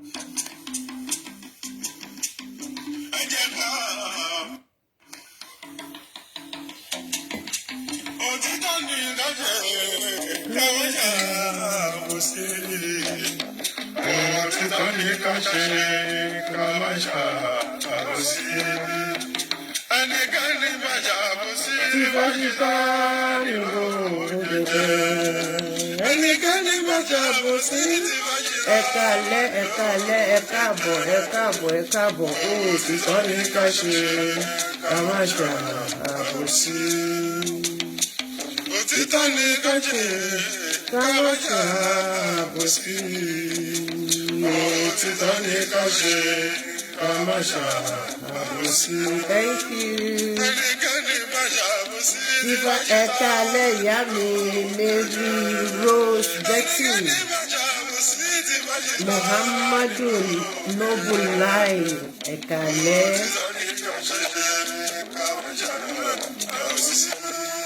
Thank you. Siva Ekale Yami Mary Rose Betty Muhammadu Nobulai Ekale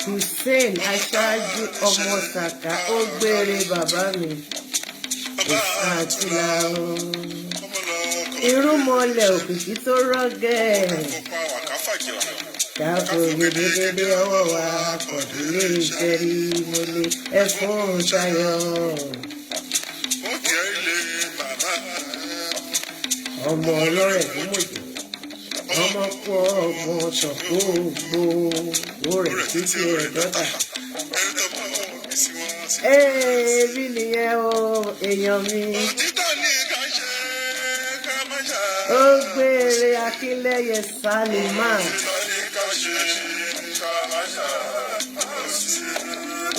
Hussein Aṣáájú Omotaka Ogbere bàbá mi Àtìlá o irúnmọlẹ̀ òkìkí tó rọ́gẹ̀ káàbò gbèdégbèdé ọwọ́ wa kọ̀dúlé ìjẹ́rí mọ́lẹ̀ ẹ̀fún ṣayọ̀ ọmọ ọlọ́rẹ̀ tó mọ̀jọ́ ọmọ pọ̀ ọmọ ṣọ̀kó gbogbo rẹ̀ títí rẹ̀ dọ́tà. Rí nìyẹn o èèyàn mi. Ó gbére Akínlẹ́yẹ Sálímà.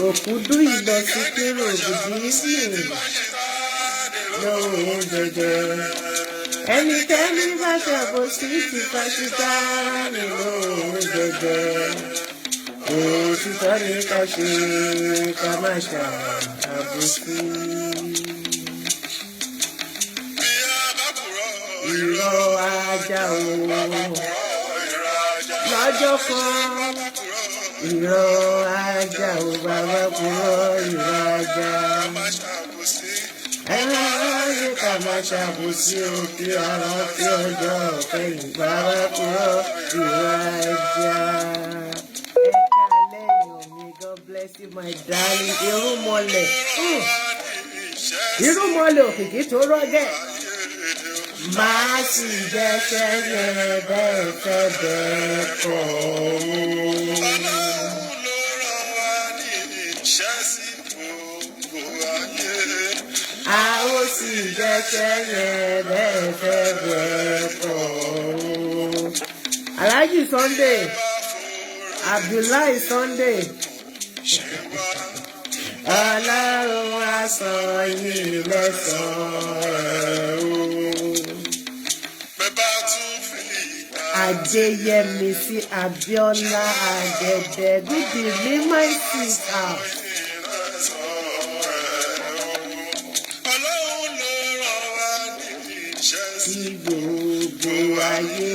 Òkúdú ìlọsí kúrò ògùdí sí lọ́wọ́ jẹjẹ. Ẹnikẹ́ni bá ṣàbòsí ti fàṣítà lọ́wọ́ jẹjẹ. Òtítọ́ ni ká ṣe ká má ṣàbòsí. Irọ́ ajá o lọ́jọ́ kan irọ́ ajá o bàbá purọ́ irọ́ ajá ayé ká má ṣàbòsí o kí ara kí ọjọ́ kẹ́yìn bàbá purọ́ irọ́ ajá. Ẹ̀ka lẹ́yìn mi, God bless you my darling. Irúnmọlẹ̀ òkìkí tó rọ́gẹ̀. Máa sì jẹ́ṣẹ́ yẹn bẹ́ẹ̀ fẹ́ bẹ́ẹ̀ kọ́. A ó sì jẹ́ṣẹ́ yẹn bẹ́ẹ̀ fẹ́ bẹ́ẹ̀ kọ́. Alhaji Sunday, Abdullahi Sunday. Ọlọ́run á san yín lẹ́san o. Adeyemisi Abiola Agede, good evening my sister. Tí gbogbo ayé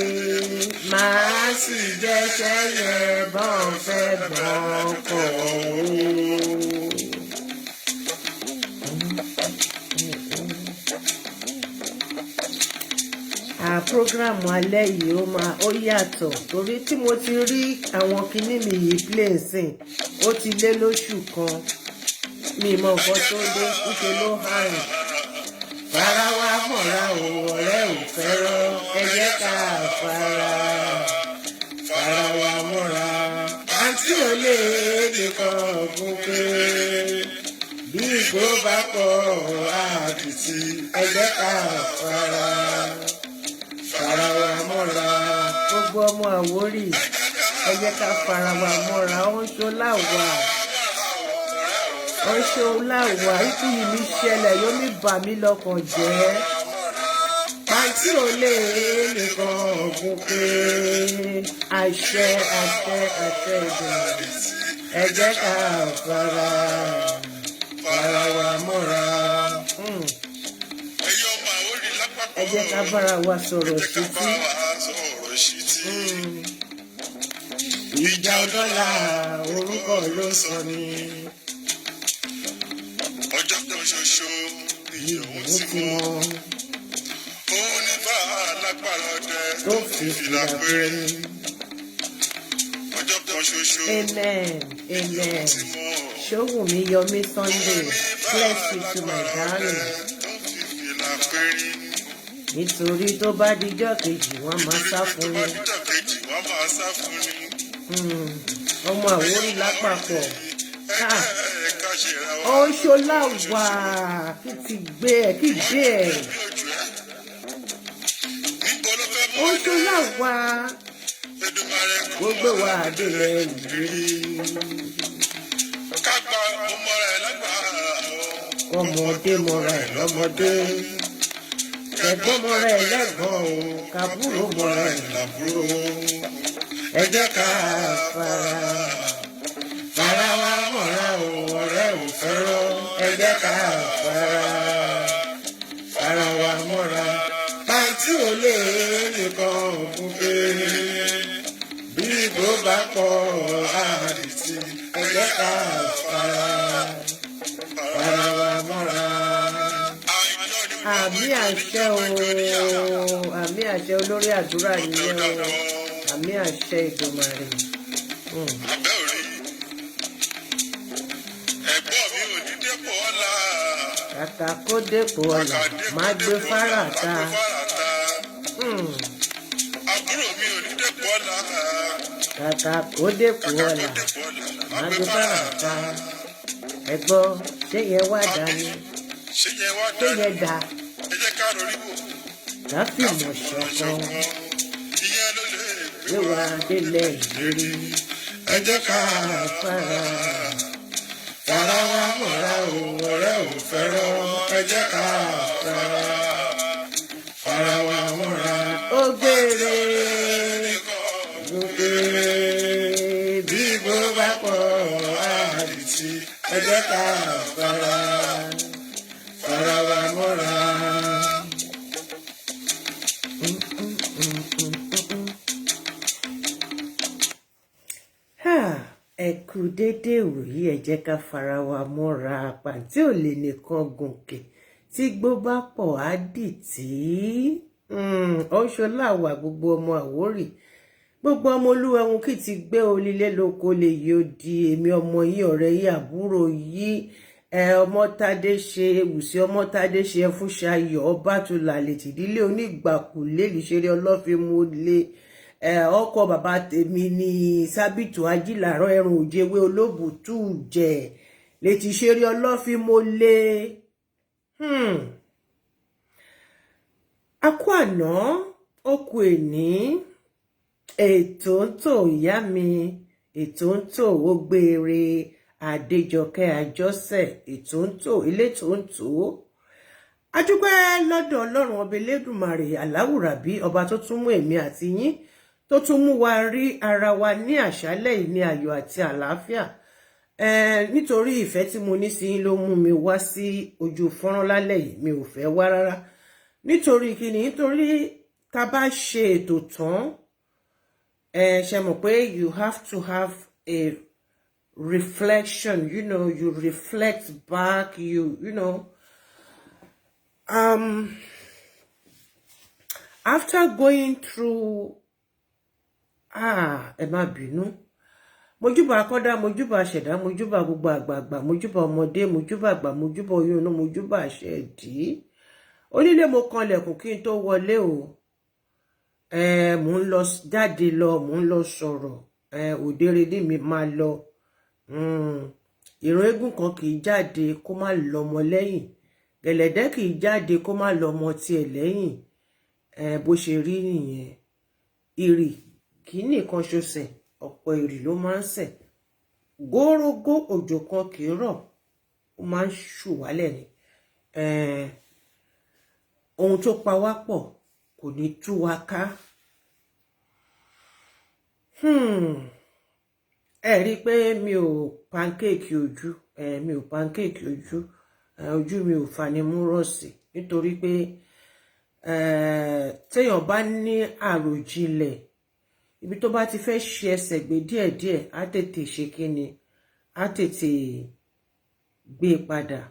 máa sì jẹ́ṣẹ́ yẹn bọ́n fẹ́ bọ́n kọ́ o. Program alẹ́ yìí ó yàtọ̀ torí tí mo ti rí àwọn kinní mi yìí play sìn ó ti lé lóṣù kan mi mọ nǹkan tó dé níṣẹ́ ló hàn fara wa mọ̀ra o ọ̀rẹ́ ò fẹ́ràn ẹ jẹ́ ká fara wa mọ̀ra àǹtí ò lè nìkan fún pé bí ìgbó bá pọ̀ àbìtì ẹ jẹ́ ká fara wa mọ́ra gbogbo ọmọ Àwórì ẹ jẹ́ ká fara wa mọ́ra ó ń ṣoláwà ikú yìí mi ṣẹlẹ̀ yóò mi bà mí lọ́kàn jẹ́ pàǹtí ò lè nìkan ọ̀gbun pé àṣẹ ìdùnnú ẹ jẹ́ ká fara wa mọ́ra. Ẹ jẹ́ ká bára wa sọ̀rọ̀ títí. Ìjà ọ̀dọ́là orúkọ ló sọ ni. Ọjọ́ kan ṣoṣo ìyẹ̀wò tí wọ́n. tó fi fìlà péré. Amen. Amen. Ṣówùmí Yọmí Sunday, bless you to my darling. Nítorí tó bá dijọ́ kejì wọ́n máa sá fún mi. Ọmọ Àwórì lápapọ̀. Ọ̀ṣọ́lá wà kí ti gbé ẹ̀ kí gbé ẹ̀. Ọ̀ṣọ́lá wà gbogbo wa Idile ìrírí. Ọmọdé mọ̀ra ẹ̀ lọ́mọdé. Ẹ̀gbọ́n mọ̀ra ẹ̀ lẹ́gbọ̀n o, kàbúrò mọ̀ra ẹ̀ làbúrò. Ẹ jẹ́ ká fara wa mọ̀ra o, ọ̀rẹ́ ò fẹ́ràn. Ẹ jẹ́ ká fara wa mọ̀ra. Pàǹtí ò lè nìkan òkun pé bí ìbò bá pọ̀ àdìsí. Ẹ jẹ́ ká fara wa mọ̀ra. Àmì àṣẹ o, àmì àṣẹ olórí àdúrà nìyẹn o, àmì àṣẹ Ìdùmarè. Kàkà kó dépò ọ̀la, máa gbé fárata. Kàkà kó dépò ọ̀la, máa gbé fárata. Ẹ gbọ́, ṣé yẹn wá dá ni? Ṣé yẹn dá? Láfi mọ̀ ṣọ̀kan. Yíwá Idile ìrírí. Ẹ jẹ́ ká fara wa mọ̀ra o, ọ̀rẹ́ ò fẹ́ràn. Ẹ jẹ́ ká fara wa mọ̀ra. Ó gbére bí bó bá pọ̀ àdìsí. Ẹ jẹ́ ká fara wa mọ̀ra. Ẹ kú dédé ìwòyí, ẹ jẹ́ ká fara wa mọ́ra. Pàǹtí ò lè nìkan gùnkè tí gbó bá pọ̀ á dìtì. Ọ̀ṣọ́lá wà gbogbo ọmọ Àwórì, gbogbo ọmọ olúwa wọn kì í ti gbé olílé lóko lè yí ó di èmi ọmọ yìí ọ̀rẹ́ yìí àbúrò yìí Omotadeshe Ewusi Omotadeshe Fúnṣayọ̀ Obatula lè tìdílé onígbàkulé lìṣeré ọlọ́fin mo lè ọkọ bàbá tèmi ní sábìtù ajílàrán ẹrùn òjèwé olóbùtú jẹ lè ti ṣeré ọlọ́fin mo lè. Akú àná okù èní ètò ń tò ìyá mi, ètò ń tò ó gbére Adéjọkẹ́ Àjọsẹ̀, ètò ń tò ilé tó ń tò. Adúpẹ́ lọ́dọ̀ Ọlọ́run ọba Elédùmarè aláwùrábí ọba tó tún mú èmi àti yín tó tún mú wa rí ara wa ní àṣálẹ́ yìí ní ayọ̀ àti àlàáfíà. Nítorí ìfẹ́ tí mo ní sí yín ló mú mi wá sí ojú fọ́nrán lálẹ́ yìí, mi ò fẹ́ wá rárá. Nítorí kíni? Nítorí tá bá ṣe ètò tán, ṣe mọ̀ pé you have to have a reflection, you know, you reflect back, you know. After going through ẹ má bínú, mojúbà akọ́dá, mojúbà àṣẹ̀dá, mojúbà gbogbo àgbààgbà, mojúbà ọmọdé, mojúbà àgbà, mojúbà oyún inú, mojúbà àṣẹ̀dí. Onílé mo kanlẹ̀kùn kí n tó wọlé o. Mò ń lọ jáde lọ, mò ń lọ sọ̀rọ̀. Òdèrè ní mi máa lọ. Ìran eégún kan kì í jáde kó má lọ́mọ lẹ́yìn. Gẹ̀lẹ̀dẹ́ kì í jáde kó má lọ́mọ tiẹ̀ lẹ́yìn. Bó ṣe rí nìyẹn. Ìrì kì í nìkan ṣoṣẹ̀, ọ̀pọ̀ ìrì ló máa ń ṣẹ̀. Górógó òjò kan kì í rọ̀, ó máa ń ṣù wálẹ̀ ni. Ohun tó pa wá pọ̀ kò ní tú wa ká. Ẹ rí i pé mi ò pancake ojú, mi ò pancake ojú, ojú mi ò fanimúrọ̀sì nítorí pé téèyàn bá ní àròjinlẹ̀, ibi tó bá ti fẹ́ ṣe ẹsẹ̀ gbé díẹ̀díẹ̀ á tètè ṣe kíni, á tètè gbé padà.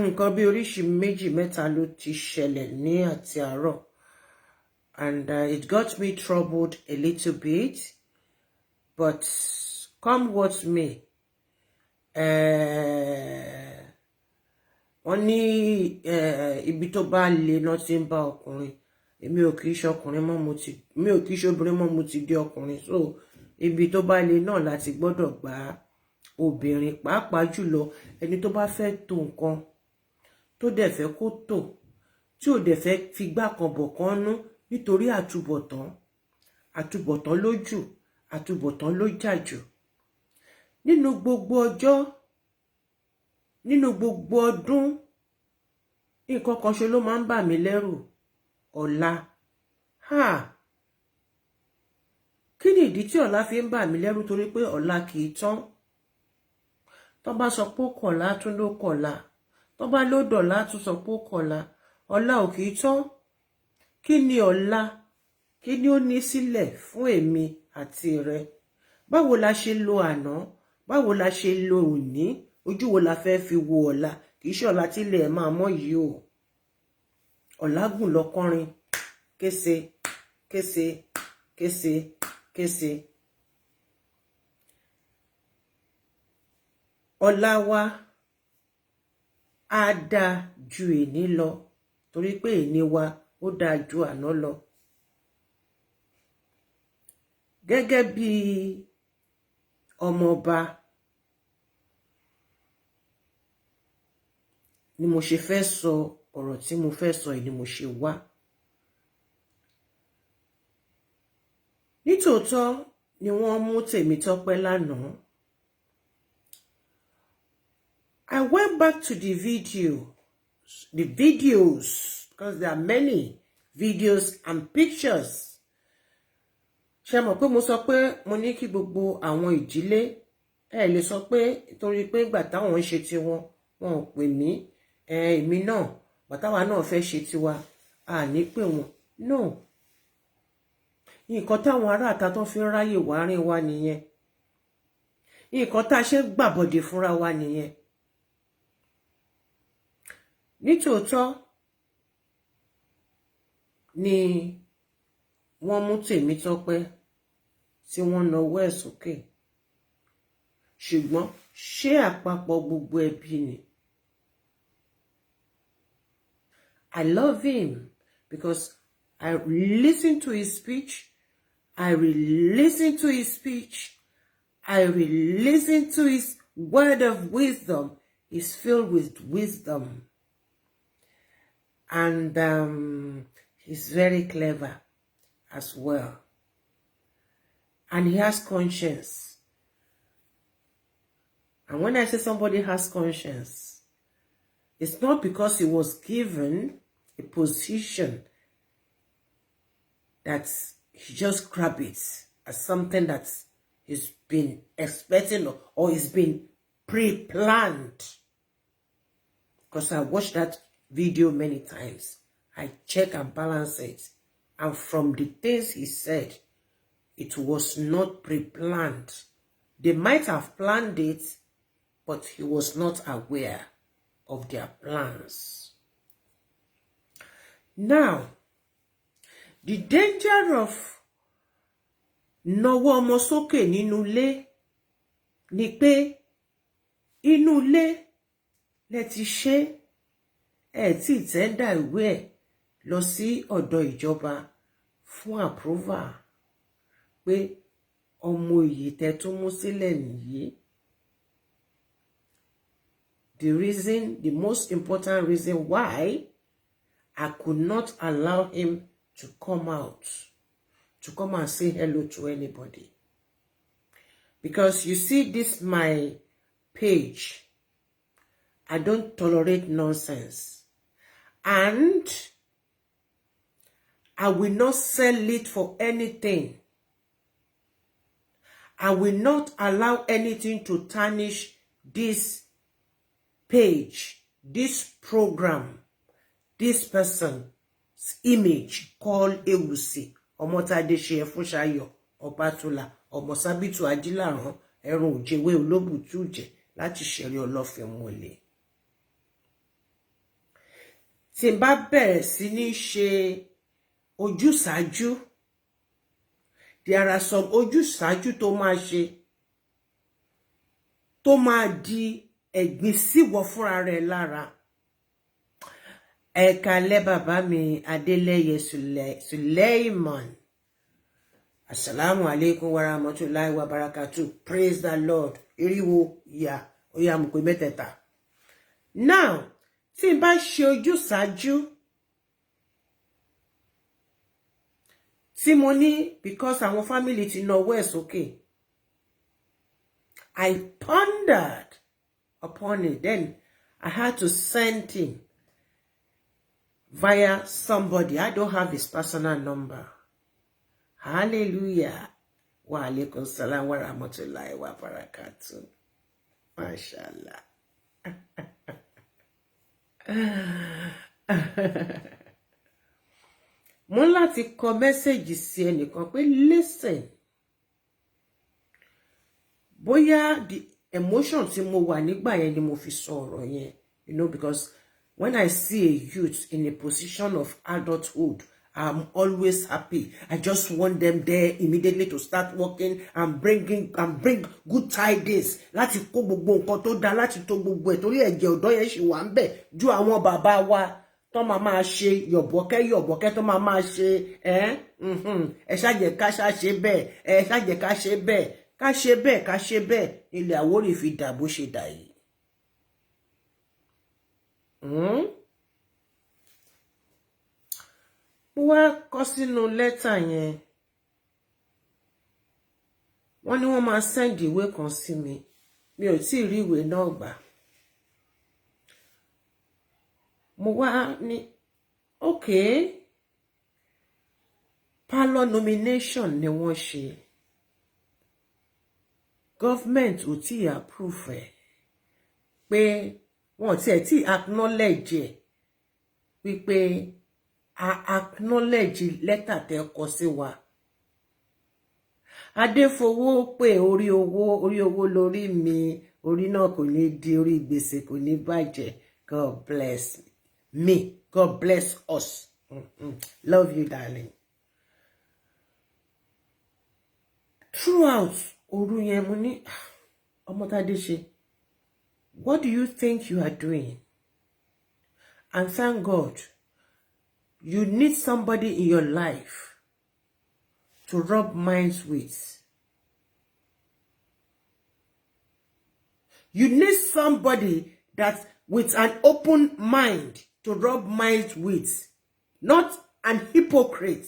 nǹkan bí oríṣi méjì mẹ́ta ló ti ṣẹlẹ̀ ní àti àárọ̀, and it got me troubled a little bit, but come what may, wọ́n ní ibi tó bá le náà ti ń bá ọkùnrin. Èmi ò kì í ṣe ọkùnrin mọ́, mi ò kì í ṣe obìnrin mọ́, mo ti di ọkùnrin. So ibi tó bá le náà láti gbọ́dọ̀ gba obìnrin, pàápàá jùlọ ẹni tó bá fẹ́ tó nǹkan tó dẹ̀ fẹ́ kó tó, tí ò dẹ̀ fẹ́ fi gbá kan bọ̀ kan nú nítorí àtúbọ̀tán lójú, àtúbọ̀tán ló jà jù. Nínú gbogbo ọjọ́, nínú gbogbo ọdún, nǹkan kan ṣe ló máa ń bà mí lẹ́rù: ọ̀la. Kí ni ìdí tí ọ̀la fi ń bà mí lẹ́rù? Torí pé ọ̀la kì í tán. Tó bá sọ pé ó kọ̀la, tún ló kọ̀la. Tó bá ló dọ̀la, tún sọ pé ó kọ̀la. Ọ̀la ò kì í tán. Kí ni ọ̀la? Kí ni ó ní sílẹ̀ fún èmi àti rẹ? Báwo la ṣe lo àná? Báwo la ṣe lo òní? Ojú wo la fẹ́ fi wo ọ̀la? Kì í ṣe ọ̀la tí ilẹ̀ máa mọ́ yìí o. Ọ̀la gùn lọ́kọ́rin. Kése, kése, kése, kése. Ọ̀la wa á dáa ju èní lọ, torí pé èní wa ó dáa ju àná lọ. Gẹ́gẹ́ bí ọmọọba ni mo ṣe fẹ́ sọ ọ̀rọ̀ tí mo fẹ́ sọ yìí, ni mo ṣe wá. Nítòótọ́ ni wọ́n mú Tèmítọ́pẹ́ lánàá. I went back to the videos, because there are many videos and pictures. Ṣé mọ̀ pé mo sọ pé mo ní kí gbogbo àwọn ìdílé lè sọ pé torí pé ìgbà táwọn ń ṣe tiwọn, wọn ò pè mí, èmi náà bàtàwa náà fẹ́ ṣe tiwa, a ní pè wọ́n. No. Nǹkan táwọn ará àta tó fi ń ráyè wá rìn wa nìyẹn. Nǹkan tá a ṣe gbàbọ̀dè fúnra wa nìyẹn. Nítòótọ́ ni wọ́n mú Tèmítọ́pẹ́ tí wọ́n nawọ́ ẹ̀ sókè. Ṣùgbọ́n ṣé àpapọ̀ gbogbo ẹbí ni? I love him because I listen to his speech. I listen to his speech. I listen to his word of wisdom. He's filled with wisdom. And he's very clever as well. And he has conscience. And when I say somebody has conscience, it's not because he was given a position that he just grab it as something that he's been expecting or he's been pre-planned. Because I watched that video many times. I check and balance it. And from the things he said, it was not pre-planned. They might have planned it, but he was not aware of their plans. Now, the danger of nawọ́ ọmọ sókè nínú ilé ni pé inú ilé lẹ ti ṣe tí tẹ́ndà ìwé ẹ̀ lọ sí ọ̀dọ̀ ìjọba fún approval pé ọmọ yìí tẹ́ tún mú sílẹ̀ nìyí. The most important reason why I could not allow him to come out, to come and say hello to anybody. Because you see this my page, I don't tolerate nonsense. And I will not sell it for anything. I will not allow anything to tarnish this page, this program, this person's image called Ewusi, Omotadeshe, Obatula, Omosabitu Adilaran, Erun Ojewe Olobutuje, láti ṣẹ̀rí ọlọ́fin mọ́lẹ̀. tí n bá bẹ̀rẹ̀ sí ní ṣe ojúsàájú, there are some ojúsàájú tó máa ṣe tó máa di ẹ̀gbin síwọ fúnra rẹ̀ lára. Ẹ káalẹ́ bàbá mi Adélẹ́yẹ Suleiman. Assalamu alaikum wa rahmatullahi wa barakatuh. Praise the Lord. Iriwo ya oya mo pe mẹ́tẹ̀ẹ̀ta. Now, tí n bá ṣe ojúsàájú tí mo ní because àwọn family ti náwó ẹ̀ sókè, I pondered upon it. Then I had to send him via somebody. I don't have his personal number. Hallelujah. Wa alaikum salam wa rahmatullahi wa barakatuh. Mashallah. Mo láti kọ mẹ́sẹ̀jì sí ẹnìkan pé listen. Bóyá the emotion tí mo wà nígbà yẹn ni mo fi sọ ọ̀rọ̀ yẹn, you know, because when I see a youth in a position of adulthood, I'm always happy. I just want them there immediately to start working and bring good tidings. Láti kó gbogbo nǹkan tó dá láti tó gbogbo ẹ̀ torí ẹ̀jẹ̀ ọ̀dọ́ yẹn ṣì wà ńbẹ̀ ju àwọn bàbá wa tó máa ṣe yọ̀bọ̀kẹ́ tó máa ṣe ẹ ṣàjẹ́ ká ṣe bẹ́ẹ̀, ẹ ṣàjẹ́ ká ṣe bẹ́ẹ̀, ká ṣe bẹ́ẹ̀ ilẹ̀ Àwórì fi dà bó ṣe dà yìí. Mo wá kọ sínú lẹ́tà yẹn, wọ́n ní wọ́n máa send ìwé kan sí mi, mi ò tí ì rí ìwé náà gbà. Mo wá ní okay, parlour nomination ni wọ́n ṣe, government ò tí ì approve ẹ̀, pé wọ́n ti ẹ̀ tí acknowledge ẹ̀, wípé a acknowledge letter tẹ́ kọ sí wa. Adéfowó pé orí owó lórí mi, orí náà kò ní di orí gbèsè, kò ní bàjẹ́. God bless me. God bless us. Love you, darling. Throughout òru yẹn mo ní Omotadeshe, what do you think you are doing? And thank God, you need somebody in your life to rub minds with. You need somebody that with an open mind to rub minds with, not an hypocrite.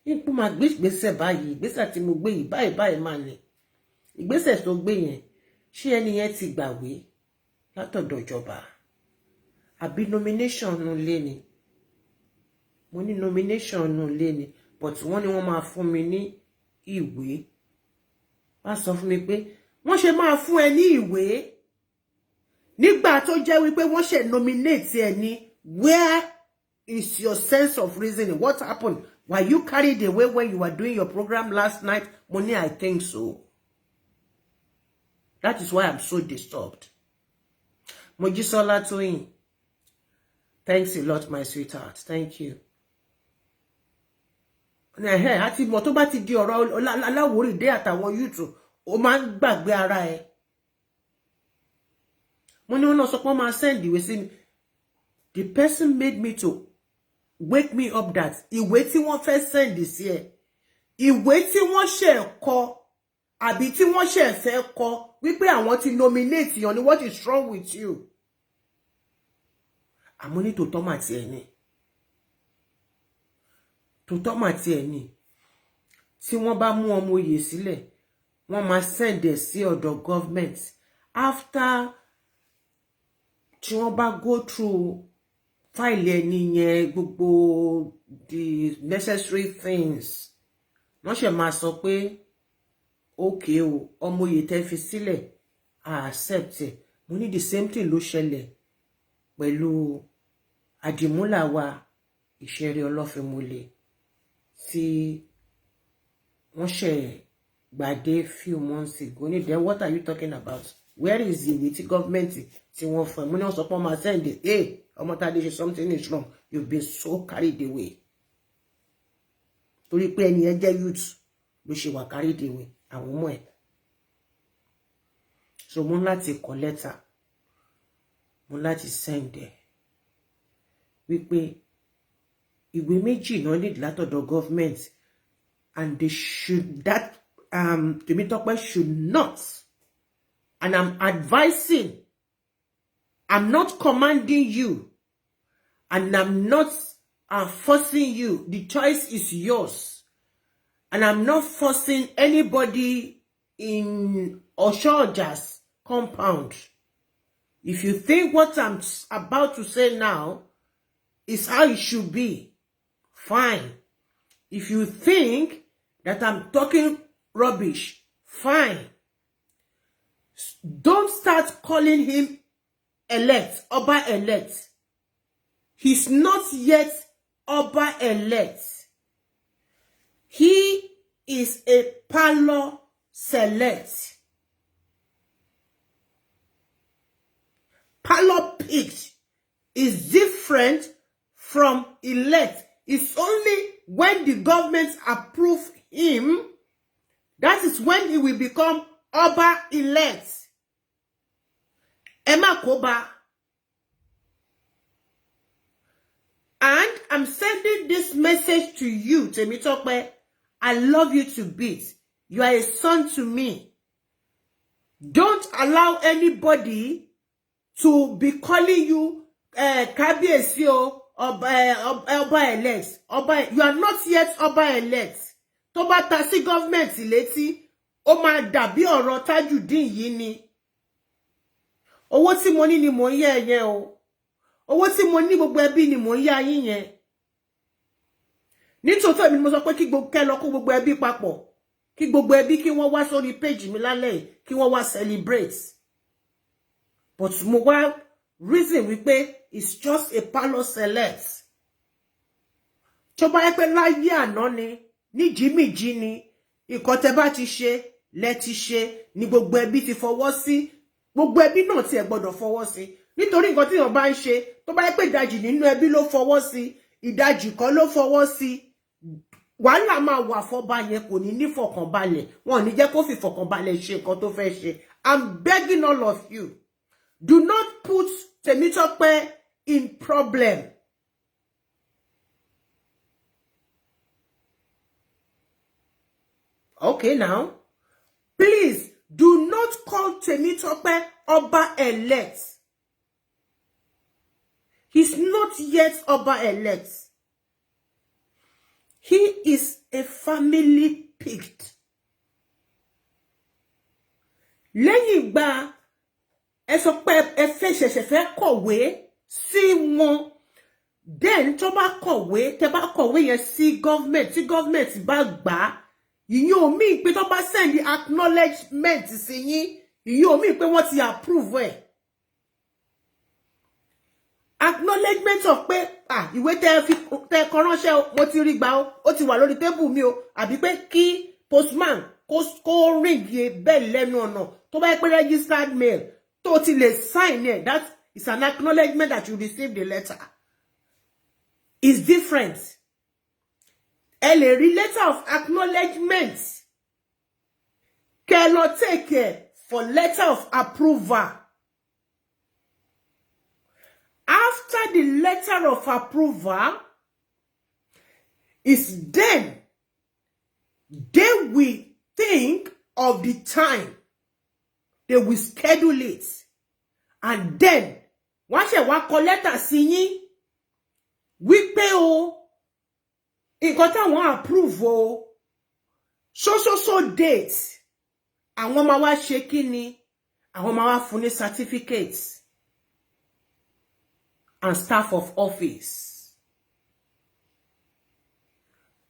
Ipò máa gbé ìgbésẹ̀ báyìí, ìgbésẹ̀ tí mo gbé yìí báyìí máa ní. Ìgbésẹ̀ tó gbé yẹn, ṣé ẹni yẹn ti gbàwé látọ̀dọ̀ ìjọba? Àbí nomination nù lé ni? Mo ní nomination nù lé ni, but wọ́n ní wọ́n máa fún mi ní ìwé. Wọ́n sọ fún mi pé wọ́n ṣe máa fún ẹ ní ìwé nígbà tó jẹ́ wípé wọ́n ṣe nominate ẹ ní. Where is your sense of reasoning? What happened? Were you carried away when you were doing your program last night? Money, I think so. That is why I'm so disturbed. Mojisola Toyin, thanks a lot, my sweetheart. Thank you. Àti mo tó bá ti di ọ̀rọ̀ Aláwórì dé àtàwọn YouTube, ó máa ń gbàgbé ara ẹ̀. Mo ní wọ́n sọ pé wọ́n máa send ìwé sí mi. The person made me to wake me up that ìwé tí wọ́n fẹ́ send sí ẹ, ìwé tí wọ́n ṣe kọ àbí tí wọ́n ṣe fẹ́ kọ wípé àwọn ti nominate yan ni, what is wrong with you? Àmọ́ ní tòótọ́ mà ti ẹ̀ ni. Tòótọ́ mà ti ẹ̀ ni. Tí wọ́n bá mú ọmọ oyè sílẹ̀, wọ́n máa send ẹ̀ sí ọ̀dọ̀ government. After tí wọ́n bá go through file ẹni yẹn, gbogbo the necessary things, wọ́n ṣe máa sọ pé okay o, ọmọ oyè tẹ́ fi sílẹ̀, I accept it. Mo ní the same thing ló ṣẹlẹ̀ pẹ̀lú àdìmúlà wa Ìṣẹ̀rí Ọlọ́fínmúlẹ̀ tí wọ́n ṣe gbàdé few months ago. Then what are you talking about? Where is the with government? Tí wọ́n fún mo ní wọ́n sọ pé ma send it. Hey, Omotadeshe, something is wrong. You've been so carried away. Torí pé ẹni ẹ jẹ́ youth ló ṣe wà carried away. Àwọn ọmọ ẹ̀. So mo láti kọ letter. Mo láti send ẹ̀. Wípé ìwé méjì náà need látọ̀dọ̀ government, and they should that Temitope should not, and I'm advising, I'm not commanding you, and I'm not forcing you. The choice is yours, and I'm not forcing anybody in Oshoja's compound. If you think what I'm about to say now is how it should be, fine. If you think that I'm talking rubbish, fine. Don't start calling him elect, Oba elect. He's not yet Oba elect. He is a parlor select. Parlor picked is different from elect. It's only when the government approve him, that is when he will become Oba elect. Emma Koba. And I'm sending this message to you, Temitope. I love you to bits. You are a son to me. Don't allow anybody to be calling you Kabiesi Oba elect. You are not yet Oba elect. Tó bá ta sí government létí, ó máa dàbí ọ̀rọ̀ Tajudeen yìí ni. Owó tí mo ní ni mo ń yá yẹn o. Owó tí mo ní gbogbo ẹbí ni mo ń yá yín yẹn. Nítòótọ́ èmi ni mo sọ pé kí gbogbo kẹ́ lọ kó gbogbo ẹbí papọ̀. Kí gbogbo ẹbí kí wọ́n wá sórí page mi lálẹ́, kí wọ́n wá celebrate. But mo wá reason wípé it's just a parlor select. Tó bá yẹ pé láyé àná ni, ní jìmìjì ni, nǹkan tẹ́ bá ti ṣe, lẹ ti ṣe, ni gbogbo ẹbí ti fọwọ́ sí. Gbogbo ẹbí náà tí ẹ gbọ́dọ̀ fọwọ́ sí. Nítorí nǹkan tí wọ́n bá ń ṣe, tó bá yẹ pé ìdajì nínú ẹbí ló fọwọ́ sí, ìdajì kan ló fọwọ́ sí. Wàhálà máa wà fọ́ba yẹn, kò ní fọkànbalẹ̀. Wọn ní jẹ́ kó fi fọkànbalẹ̀ ṣe nǹkan tó fẹ́ ṣe. I'm begging all of you. Do not put Temitope in problem. Okay, now, please do not call Temitope Oba elect. He's not yet Oba elect. He is a family picked. Lẹ́yìn ìgbà ẹ sọ pé ẹ fẹ́ ṣẹ̀ṣẹ̀ fẹ́ kọ̀wé sí wọn. Then tó bá kọ̀wé, tẹ́ bá kọ̀wé yẹn sí government, tí government bá gbà, ìyẹn ò mean pé tó bá send the acknowledgement sí yín, ìyẹn ò mean pé wọ́n ti approve ẹ̀. Acknowledgement of pé ìwé tẹ́ kọ ránṣẹ́ mo ti rí gbà ó ti wà lórí table mi o, àbí pé kí postman kó ring bell lẹ́nu ọ̀nà tó bá yẹ pé registered mail tó ti lè sign it. That is an acknowledgement that you received the letter. It's different. Ẹ lè rí letter of acknowledgement. Kẹ́ lọ take care for letter of approval. After the letter of approval is then they will think of the time. They will schedule it. And then, wọ́n ṣe wá kọ letter sí yín wípé o, nǹkan táwọn approve o, so date. Àwọn máa wá ṣe kíni? Àwọn máa wá fún ní certificates and staff of office.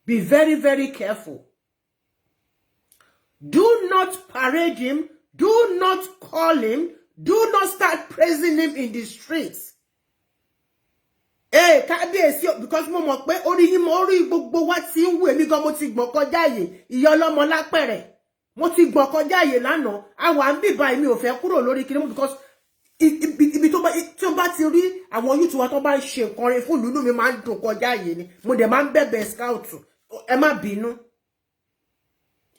Be very, very careful. Do not parade him. Do not call him. Do not start praising him in the streets. Kábíyèsí, because mo mọ̀ pé orí yín mo rí gbogbo wa tí ń wù èmi gan mo ti gbọ́n kọjá yìí, ìyá ọlọ́mọ lápẹ̀rẹ̀. mo ti gbọ́ kọjá àyè lánàá àwa ń bí báyìí mi ò fẹ́ kúrò lórí kiri because ibi tó bá ti rí àwọn youth wa tó bá ń ṣe nǹkan rẹ̀ fún lulu mi máa ń dùn kọjá àyè ni mo dẹ̀ máa ń bẹ̀bẹ̀ scout ẹ má bínú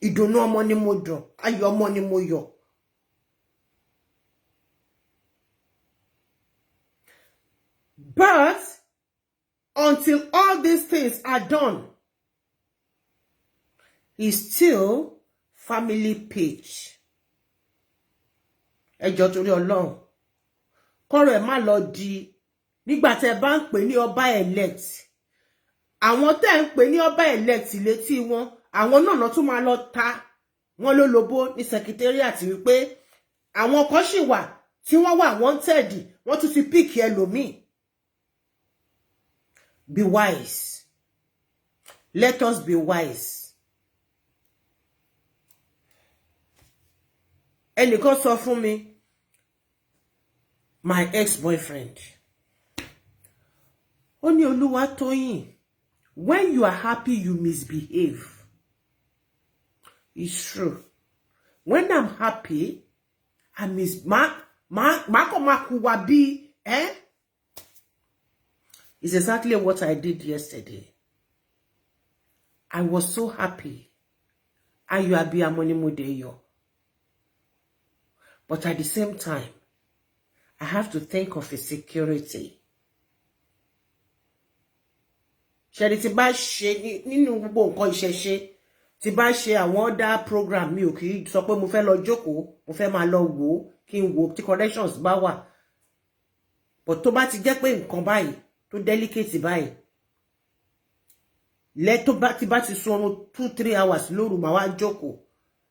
ìdùnnú ọmọ ni mo dùn ayọ̀ ọmọ ni mo yọ̀. But until all these things are done, it's still family page. Ẹjọ́ torí Ọlọ́run. Kọ́rọ̀ ẹ̀ má lọ di nígbà tẹ́ bá ń pè ní ọba elect. Àwọn tẹ́ ń pè ní ọba elect létí wọn, àwọn náà lọ tún máa lọ ta wọn lólobó ní secretariat wípé àwọn kan ṣì wà tí wọ́n wà wanted, wọ́n tún ti pick ẹlòmíì. Be wise. Let us be wise. Ẹnìkan sọ fún mi, my ex-boyfriend. Ó ní Olúwatóyìn, when you are happy, you misbehave. It's true. When I'm happy, I It's exactly what I did yesterday. I was so happy. But at the same time, I have to think of his security. Ṣé tí bá ṣe nínú gbogbo nǹkan ìṣẹ̀ṣe tí bá ṣe àwọn other program mi ò kì í sọ pé mo fẹ́ lọ jókòó mo fẹ́ máa lọ wò kí n wò tí corrections bá wà. But tó bá ti jẹ́ pé nǹkan báyìí tó delicate báyìí tó bá ti sùn 2-3 hours lóru màá wá jókòó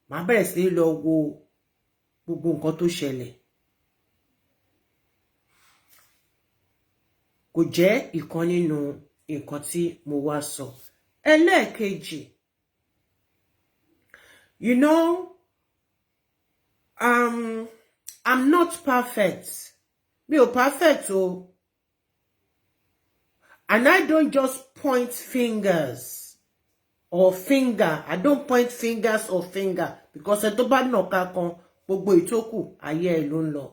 màá bẹ̀rẹ̀ sí lọ wo gbogbo nǹkan tó ṣẹlẹ̀. Kò jẹ́ ìkan nínú nǹkan tí mo wá sọ. Ẹlẹ́ẹ̀kejì, you know, I'm not perfect. Mi ò perfect o. And I don't just point fingers or finger. I don't point fingers or finger because ẹ tó bá nàka kan gbogbo ìtókù ayé ẹ ló ń lọ.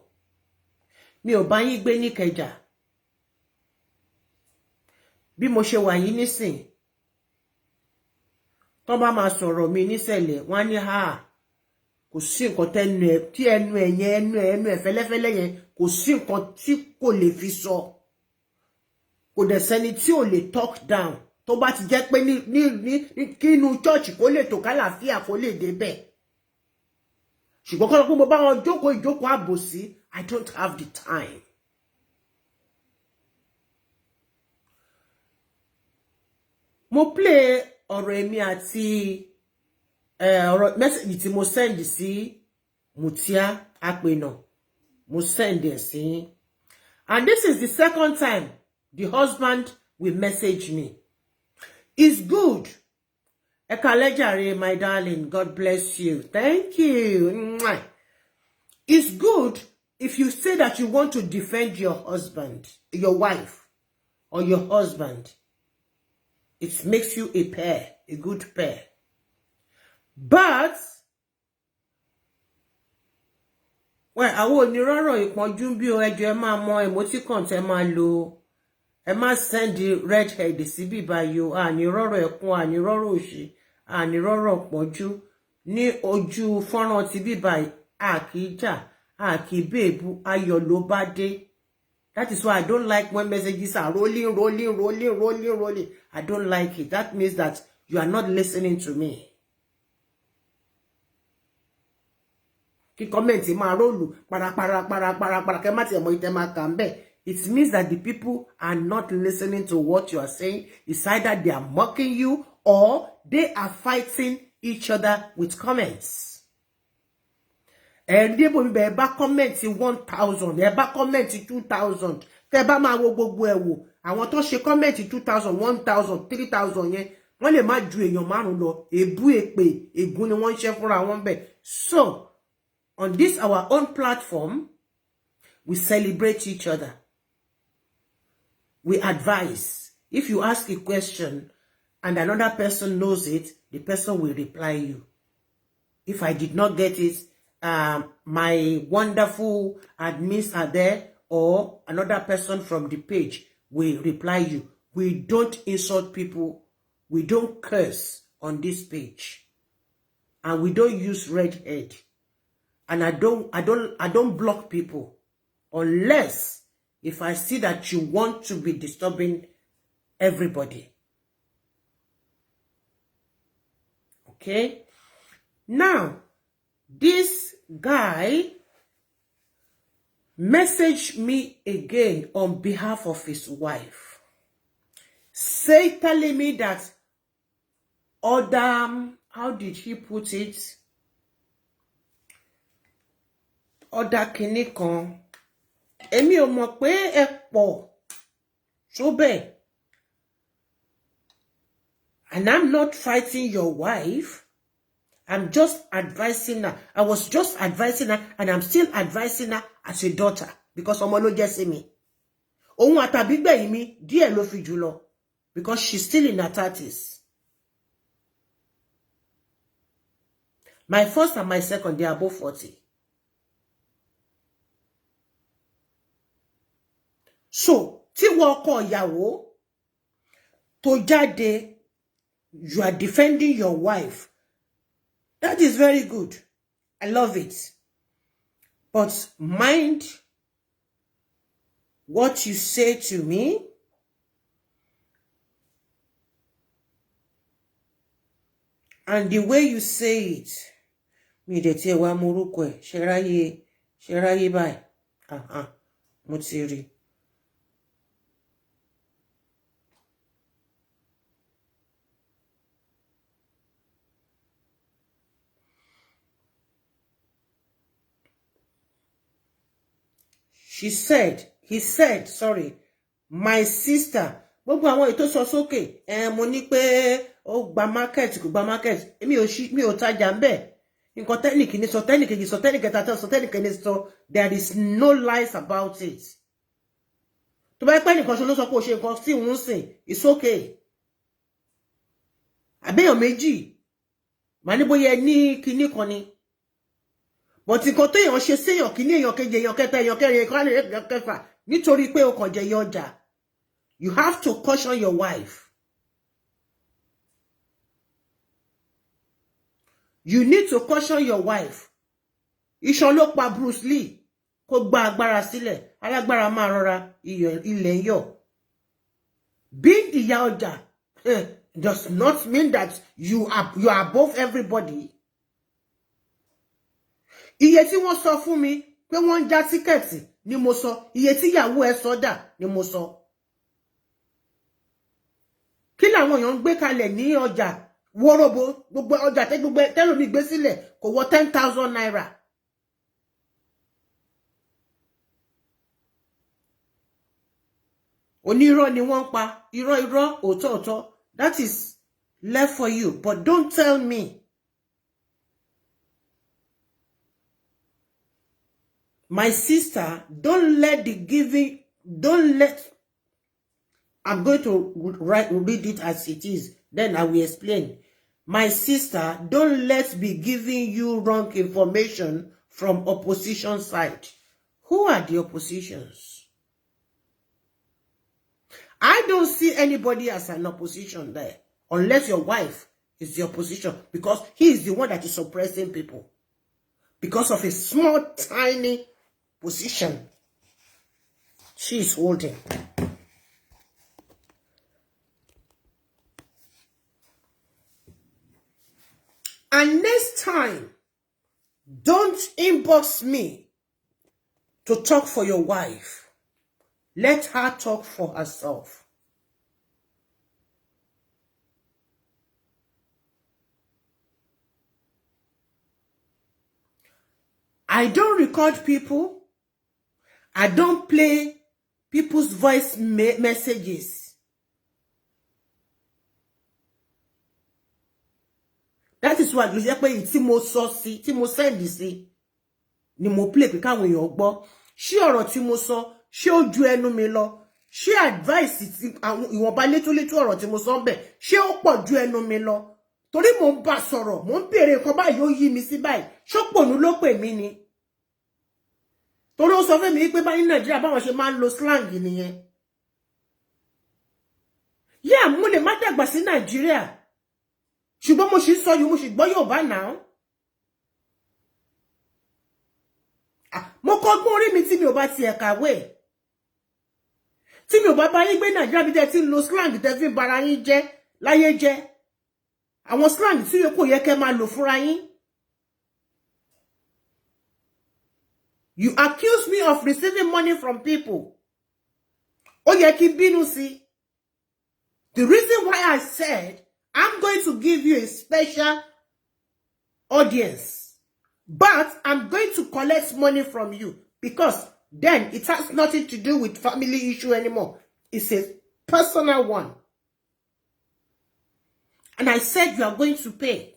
Mi ò bá yín gbé ní Ikeja. Bí mo ṣe wà yìí nísìn. Tó bá máa sọ̀rọ̀ mi nísẹ̀lẹ̀ wọ́n ní ha kò sí nǹkan tẹnu ẹ tí ẹnu ẹ yẹn ẹnu ẹ fẹ́lẹ́fẹ́lẹ́ yẹn kò sí nǹkan tí kò lè fi sọ. Kò dẹ̀ sẹ́ni tí ò lè talk down tó bá ti jẹ́ pé ní kí inú church kó lè tò kálàáfíà kó lè débẹ̀. Ṣùgbọ́n kọ́ pé mo bá wọn jókòó ìjókòó àbòsí, I don't have the time. Mo play ọ̀rọ̀ èmi àti ọ̀rọ̀ message tí mo send sí Mutia Apena. Mo send ẹ̀ sí. And this is the second time the husband will message me. It's good. Ekalejare, my darling, God bless you. Thank you. It's good if you say that you want to defend your husband, your wife, or your husband. It makes you a pair, a good pair. But, well, àwọn onírọ̀rọ̀ ìpọ́njú bí o ẹjọ́ ẹ máa mọ emoticon tẹ́ máa lò. Ẹ má send the red head síbí báyìí o, ànírọ̀rọ̀ ẹkún, ànírọ̀rọ̀ òṣì, ànírọ̀rọ̀ pọ́njú ní ojú fọ́nrán ti bí báyìí, Ikeja, Akibèbú, ayọ̀ ló bá dé. That is why I don't like when messages are rolling. I don't like it. That means that you are not listening to me. Kí comment máa roll para kẹ́ má ti ẹ̀ mọ ìtẹ́ máa kà ń bẹ̀. It means that the people are not listening to what you are saying. It's either they are mocking you or they are fighting each other with comments. And they will be back comment 1,000, they back comment 2,000. Tẹ́ bá máa wo gbogbo ẹ̀ wò, àwọn tó ṣe comment 2,000, 1,000, 3,000 yẹn, wọ́n lè má ju èèyàn márùn lọ. Èbú èpè, ègún ni wọ́n ṣe fúnra wọn bẹ̀. So, on this our own platform, we celebrate each other. We advise. If you ask a question and another person knows it, the person will reply you. If I did not get it, my wonderful admins are there, or another person from the page will reply you. We don't insult people. We don't curse on this page. And we don't use redhead. And I don't block people unless if I see that you want to be disturbing everybody. Okay? Now, this guy messaged me again on behalf of his wife, telling me that other, how did he put it? Other kinní kan. Èmi ò mọ̀ pé ẹ pọ̀ tó bẹ́ẹ̀. And I'm not fighting your wife. I'm just advising her. I was just advising her, and I'm still advising her as a daughter, because ọmọ ló jẹ́ sí mi. Òun àtàbígbẹ̀yìn mi díẹ̀ ló fi jù lọ, because she's still in her 30s. My first and my second, they are both 40. So, tí wọ́n ọkọ ìyàwó tó jáde, you are defending your wife. That is very good. I love it. But mind what you say to me. And the way you say it. Mi de ti wa moruko e. Ṣeraye báyìí. Mo ti rí. He said, sorry, my sister. Gbogbo àwọn ètò sọ sókè. Mo ní pé ó gba market, kò gba market. Mi ò tajà ńbẹ̀. Nǹkan technique ni sọ, technique kejì sọ, technique kẹta sọ, technique ni sọ. There is no lies about it. Tó bá pẹ́ nìkan ṣe ló sọ pé ó ṣe nǹkan tí òun sìn, it's okay. Àbẹ́yàn méjì. Màá ní bóyá ní kinní kan ni. But nǹkan tó èèyàn ṣe séèyàn kíní, èèyàn kejì, èèyàn kẹta, èèyàn kẹrin, èèyàn kẹfà, nítorí pé ó kàn jẹ ọjà. You have to caution your wife. You need to caution your wife. Iṣan ló pa Bruce Lee. Kó gba agbára sílẹ̀. Alágbára máa rọra ilẹ̀ yọ̀. Being ìyá ọjà does not mean that you are above everybody. Iye tí wọ́n sọ fún mi pé wọ́n ń já tíkẹ́ẹ̀tì ni mo sọ. Iye tí ìyàwó ẹ sọ dà ni mo sọ. Kí làwọn èèyàn ń gbé kalẹ̀ ní ọjà wọ́rọ́bọ, gbogbo ọjà tẹ́lómi gbé sílẹ̀ kò wọ 10,000 naira. Onírọ́ ni wọ́n pa, irọ́, òótọ́. That is left for you, but don't tell me. My sister, I'm going to read it as it is, then I will explain. My sister, don't let's be giving you wrong information from opposition side. Who are the oppositions? I don't see anybody as an opposition there, unless your wife is the opposition, because he is the one that is suppressing people because of a small, tiny position she is holding. And next time, don't inbox me to talk for your wife. Let her talk for herself. I don't record people. I don't play people's voice messages. That is why ló jẹ́ pé tí mo sọ sí, tí mo send sí ni mo play pé káwọn èèyàn gbọ́. Ṣé ọ̀rọ̀ tí mo sọ, ṣé ó ju ẹnu mi lọ? Ṣé advice tí àwọn ìwọ̀nba létólétó ọ̀rọ̀ tí mo sọ ńbẹ̀, ṣé ó pọ̀ ju ẹnu mi lọ? Torí mo ń bá sọ̀rọ̀, mo ń béèrè nǹkan báyìí ó yí mi sí báyìí. Ṣọ́pọ̀nù ló pè mí ni. Torí ó sọ fún mi pé báyìí ní Nàìjíríà báwọn ṣe máa ń lo slang nìyẹn. Yeah, mo lè má dàgbà sí Nàìjíríà. Ṣùgbọ́n mo sì sọ yìí, mo sì gbọ́ Yorùbá náà. Mo kọ́gbọ́n orí mi tí mi ò bá tiẹ̀ kàwé. Tí mi ò bá bá yín gbé Nàìjíríà bí tẹ́ ti ń lo slang tẹ́ fi ń bara yín jẹ́ láyé jẹ́. Àwọn slang tí kò yẹ kẹ́ máa lò fúnra yín. You accuse me of receiving money from people. Ó yẹ kí bínú sí. The reason why I said I'm going to give you a special audience, but I'm going to collect money from you because then it has nothing to do with family issue anymore. It's a personal one. And I said you are going to pay.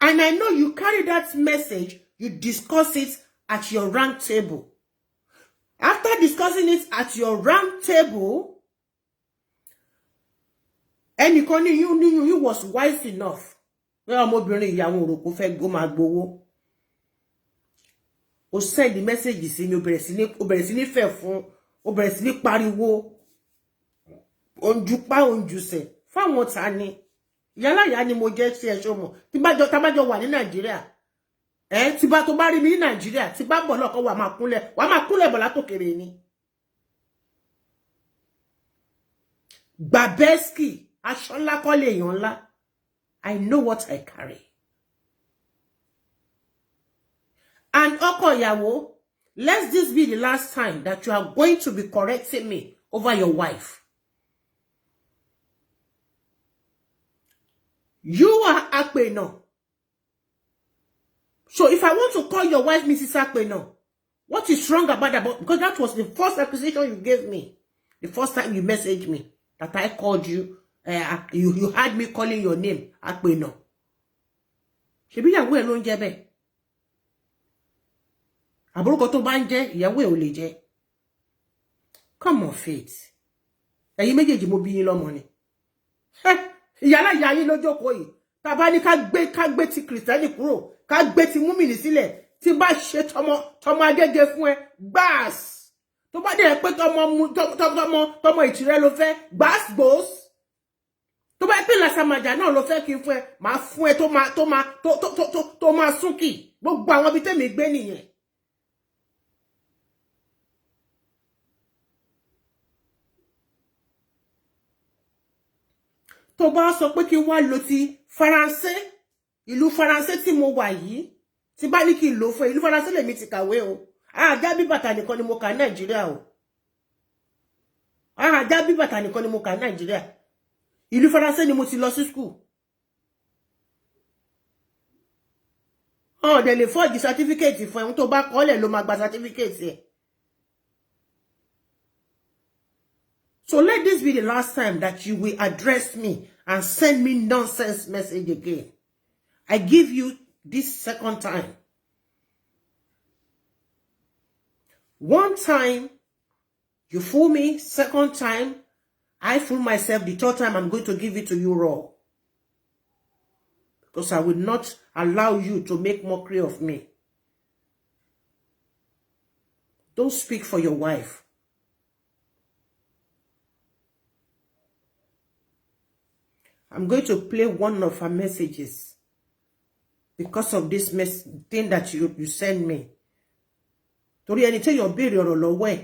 And I know you carry that message, you discuss it at your round table. After discussing it at your round table, ẹnìkan ní you was wise enough. Well, ọmọbìnrin ìyàwó òròkó fẹ́ go máa gbowó. Ó send the message sí mi, ó bẹ̀rẹ̀ sí ní fẹ́ fún, ó bẹ̀rẹ̀ sí ní pariwo. Onjupa onjuse. Fáwọn ta ni. Yálà ya ni mo jẹ́ sí ẹ̀ṣọ́ mọ̀. Tí bá jọ wà ní Nàìjíríà. Tí bá tó bá rí mi ní Nàìjíríà, tí bá bọ̀ lọ́kọ̀ wà máa kúnlẹ̀ bọ̀ látòkèrè ni. Babeski. Ashola kole yonla. I know what I carry. And Oko Yawo, let this be the last time that you are going to be correcting me over your wife. You are Akpeno. So if I want to call your wife Mrs. Akpeno, what is wrong about that? Because that was the first accusation you gave me. The first time you messaged me that I called you. You had me calling your name, Akpeno. Ṣebí ìyàwó ẹ ló ń jẹ́ bẹ́ẹ̀. Àbúrúkọ tó bá ń jẹ́, ìyàwó ẹ ò lè jẹ́. Come on, Faith. Ẹ̀yin méjèèjì mo bí yín lọ́mọ ni. Ìyálà ìyá yín ló jókòó yìí. Tá bá ní ká gbé ti Kristẹni kúrò, ká gbé ti múmìnì sílẹ̀, tí bá ṣe tọmọ Agége fún ẹ, gbàs. Tó bá dé pé tọmọ ìtìrẹ ló fẹ́, gbàs gbòs. Tó bá pé lásàmàjà náà ló fẹ́ kí n fún ẹ, máa fún ẹ tó máa súnkì. Gbogbo àwọn ibi tẹ́mi gbé nìyẹn. Tó bá sọ pé kí n wá lọ ti Faransé, ìlú Faransé tí mo wà yìí, tí bá ní kí n lò fún ìlú Faransé lèmi ti kàwé o. Àjà bí bàtà nìkan ni mo kà Nàìjíríà o. Àjà bí bàtà nìkan ni mo kà Nàìjíríà. Ìlú Faransé ni mo ti lọ sí school. Dẹ̀ lè forge certificate fún ẹ, tó bá kọ́lẹ̀ ló máa gba certificate ẹ. So let this be the last time that you will address me and send me nonsense message again. I give you this second time. One time, you fool me. Second time, I fool myself. The third time, I'm going to give it to you raw. Because I will not allow you to make mockery of me. Don't speak for your wife. I'm going to play one of her messages because of this thing that you send me. Torí ẹni tí yóò béèrè ọ̀rọ̀ lọ́wọ́ ẹ̀.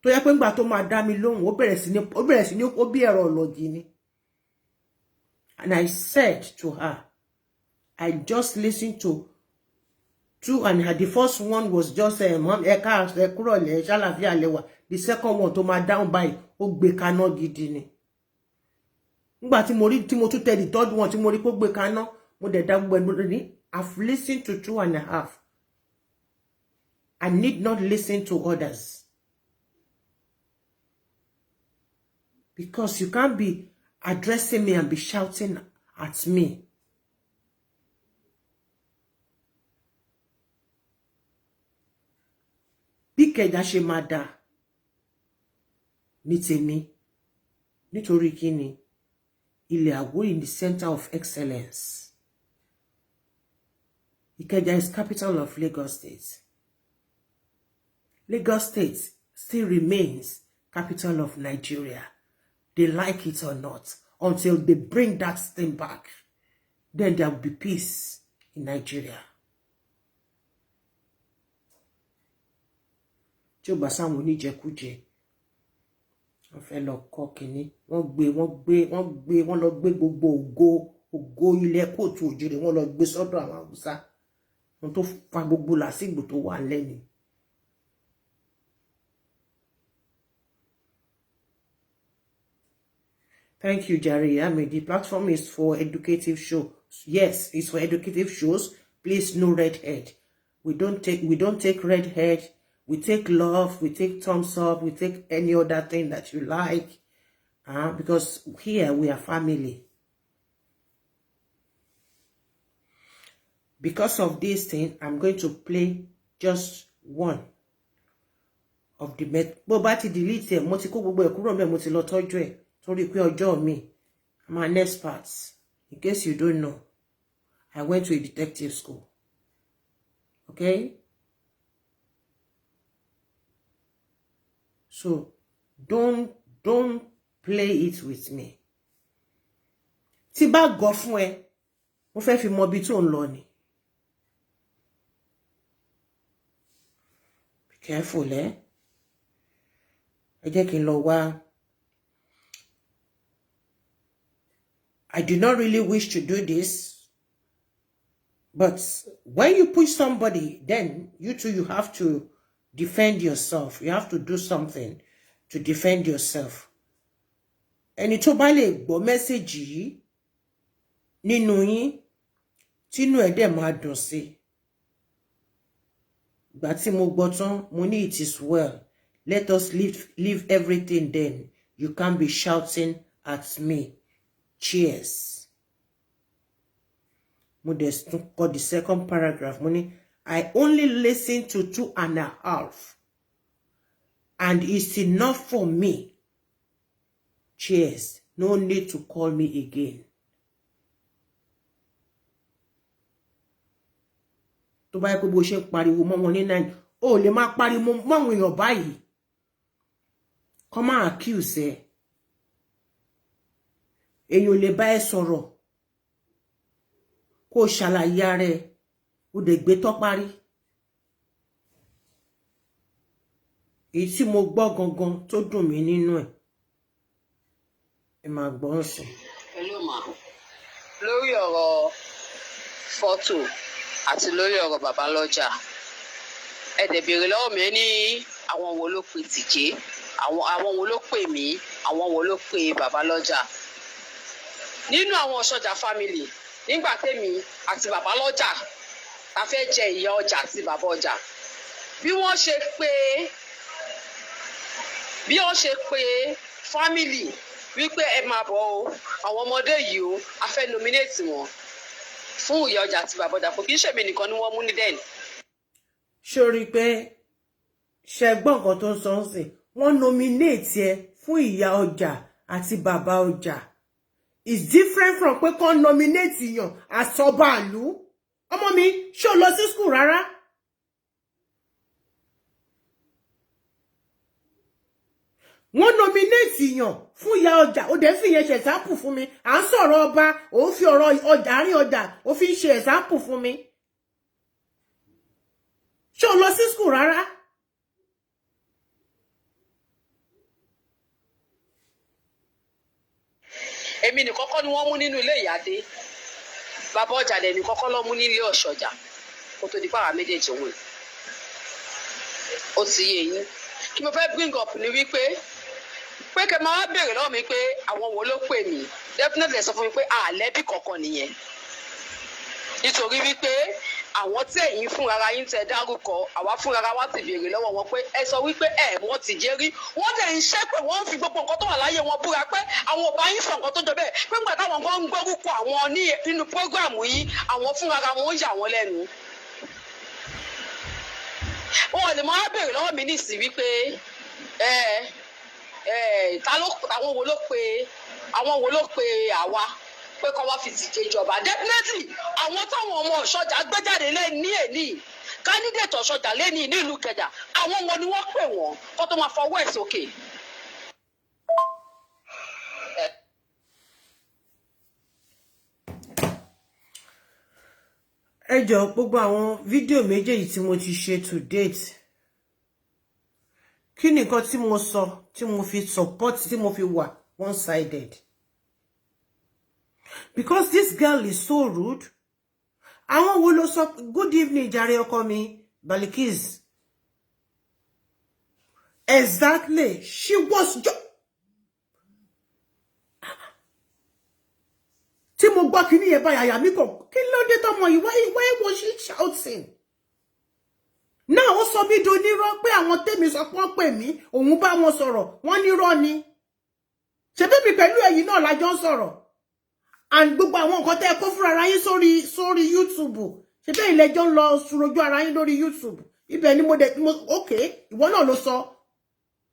Tó yẹ pé ńgbà tó máa dá mi lóhùn, ó bẹ̀rẹ̀ sí ní ó bí ẹ̀rọ ọlọ́gì ni. And I said to her, I just listened to two, and the first one was just Mom Eka Kurole Shalafia Lewa. The second one to my down by Ogbe Kano Gidini. But tí mo tún tell the third one tí mo rí pé Ogbe Kano, mo dẹ̀ dá gbogbo ni. I've listened to 2.5. I need not listen to others. Because you can't be addressing me and be shouting at me. Ikeja ṣe máa dá ní tèmi nítorí kíni Awon in the center of excellence. Ikeja is capital of Lagos State. Lagos State still remains capital of Nigeria. They like it or not. Until they bring that thing back, then there will be peace in Nigeria. Tí ó bá sáwọn oníjẹkújẹ, wọ́n fẹ́ lọ kọ́ kínní, wọ́n lọ gbé gbogbo ògo ilẹ̀ kóòtù òjìrè, wọ́n lọ gbé sọ́dọ̀ àwọn Haúsá. Wọ́n tó fa gbogbo làásìgbò tó wà lẹ́ni. Thank you, Jerry. I mean, the platform is for educative shows. Yes, it's for educative shows. Please, no redhead. We don't take redhead. We take love. We take thumbs up. We take any other thing that you like. Because here we are family. Because of this thing, I'm going to play just one of the Bobati delete it. Mo ti kó gbogbo ẹ̀ kúrò ńbẹ̀, mo ti lọ tọ́jú ẹ̀. Torí pé ọjọ́ mi, I'm an expert. In case you don't know, I went to a detective school. Okay? So don't play it with me. Tí bá gọ̀ fún ẹ, mo fẹ́ fi mọ bí tó ń lọ ni. Be careful, eh? Ẹ jẹ́ kí n lọ wá. I do not really wish to do this, but when you push somebody, then you too, you have to defend yourself. You have to do something to defend yourself. Ẹni tó bá lè gbọ́ message yìí nínú yín, tínú ẹ̀ dẹ̀ máa dùn sí. Ìgbà tí mo gbọ́ tán, mo ní it is well. Let us leave everything then. You can't be shouting at me. Cheers. Mo des got the second paragraph. Money. I only listened to 2.5. And it's enough for me. Cheers. No need to call me again. Tó bá yẹ kó bó ṣe pariwo mọ́ wọn ní nine. Ó lè máa pariwo mọ́ àwọn èèyàn báyìí. Come on, accuse ẹ. Èyàn lè bá ẹ sọ̀rọ̀ kó ṣàlàyé ara ẹ, ó dẹ̀ gbé tó parí. Èyí tí mo gbọ́ gangan tó dùn mí nínú ẹ̀. Ẹ máa gbọ́ nsìn. Hello ma. Lórí ọ̀rọ̀ fọ́tò àti lórí ọ̀rọ̀ bàbá lọ́jà. Ẹ dẹ̀ béèrè lọ́wọ́ mi ní àwọn wo ló pe Tìjé, àwọn wo ló pè mí, àwọn wo ló pe bàbá lọ́jà. Nínú àwọn Ọ̀ṣọ́jà family, nígbà tèmi àti bàbá lọ́jà ta fẹ́ jẹ ìyá ọjà àti bàbá ọjà. Bí wọ́n ṣe pé family wípé ẹ máa bọ̀ o, àwọn ọmọdé yìí o, a fẹ́ nominate wọn fún ìyá ọjà àti bàbá ọjà. Kò kí ń ṣèmi nìkan ni wọ́n mú ní den. Sórí pé ṣe gbọ́ nǹkan tó ń sọ ń sìn, wọ́n nominate ẹ fún ìyá ọjà àti bàbá ọjà. It's different from pé kán nominate yàn àsọ̀bàlú. Ọmọ mi, ṣé o lọ sí school rárá? Wọ́n nominate yàn fún ìyá ọjà, ó dẹ̀ fi yẹn ṣe example fún mi. À ń sọ̀rọ̀ ọba, ó fi ọ̀rọ̀ ọjà àárín ọjà, ó fi ń ṣe example fún mi. Ṣé o lọ sí school rárá? Èmi nìkan kọ́ ni wọ́n mú nínú ilé ìyáde. Bàbá ọjà dẹ̀ nìkan kọ́ ló mú nílé Ọ̀ṣọ́jà kó tó di pàwà méjèèjì wọn. Ó ti yé yín. Kí mo fẹ́ bring up ni wípé kẹ́ máa wá béèrè lọ́wọ́ mi pé àwọn wo ló pè mí. Definitely sọ fún mi pé àlẹ́bí kankan nìyẹn. Nítorí wípé àwọn tí ẹ̀yin fúnra yín tẹ dárúkọ, àwa fúnra wa ti béèrè lọ́wọ́ wọn pé ẹ sọ wípé wọ́n ti jẹ́ rí. Wọ́n dẹ̀ ń ṣépè, wọ́n ń fi gbogbo nǹkan tó wà láyé wọn búra pé àwọn ò bá yín sọ nǹkan tó jọ bẹ́ẹ̀. Pé nígbà táwọn kan ń gbórúkọ àwọn nínú prógráàmù yìí, àwọn fúnra wọn ń yà wọ́n lẹ́nu. Wọn ò lè máa béèrè lọ́wọ́ mi nísìnyí wípé àwọn wo ló pe àwọn wo ló pe àwa pé kọ́ wá fi Tìjé jọba. Definitely àwọn táwọn ọmọ Ọ̀ṣọ́jà gbéjáde lé ní èní candidate Ọ̀ṣọ́jà lé ní ìlú Ìkẹjà àwọn wo ni wọ́n pè wọ́n kó tó máa fọwọ́ ẹ̀ sókè. ẹ jọ̀ọ́ gbogbo àwọn fídíò méjèèjì tí mo ti ṣe to date kí ni nǹkan tí mo sọ tí mo fi support tí mo fi wà one sided because this girl is so rude. Àwọn wo ló sọ good evening jàre ọkọ mi Balikis. Exactly, she was tí mo gbọ́ kíní yẹn báyìí àyà mi kò kí ló dé tọmọ yìí why was she shouting? Náà ó sọ mí do nírọ́ pé àwọn tèmi sọ pé wọ́n pè mí òun bá wọn sọ̀rọ̀ wọ́n nírọ́ ni ṣe bébí pẹ̀lú ẹ̀yin náà lájọ ń sọ̀rọ̀ and gbogbo àwọn nǹkan tẹ́ kó fún ara yín sórí YouTube ṣe bẹ́ẹ̀ ilẹ̀jọ́ ń lọ rojú ara yín lórí YouTube ibẹ̀ ni mo okay ìwọ náà ló sọ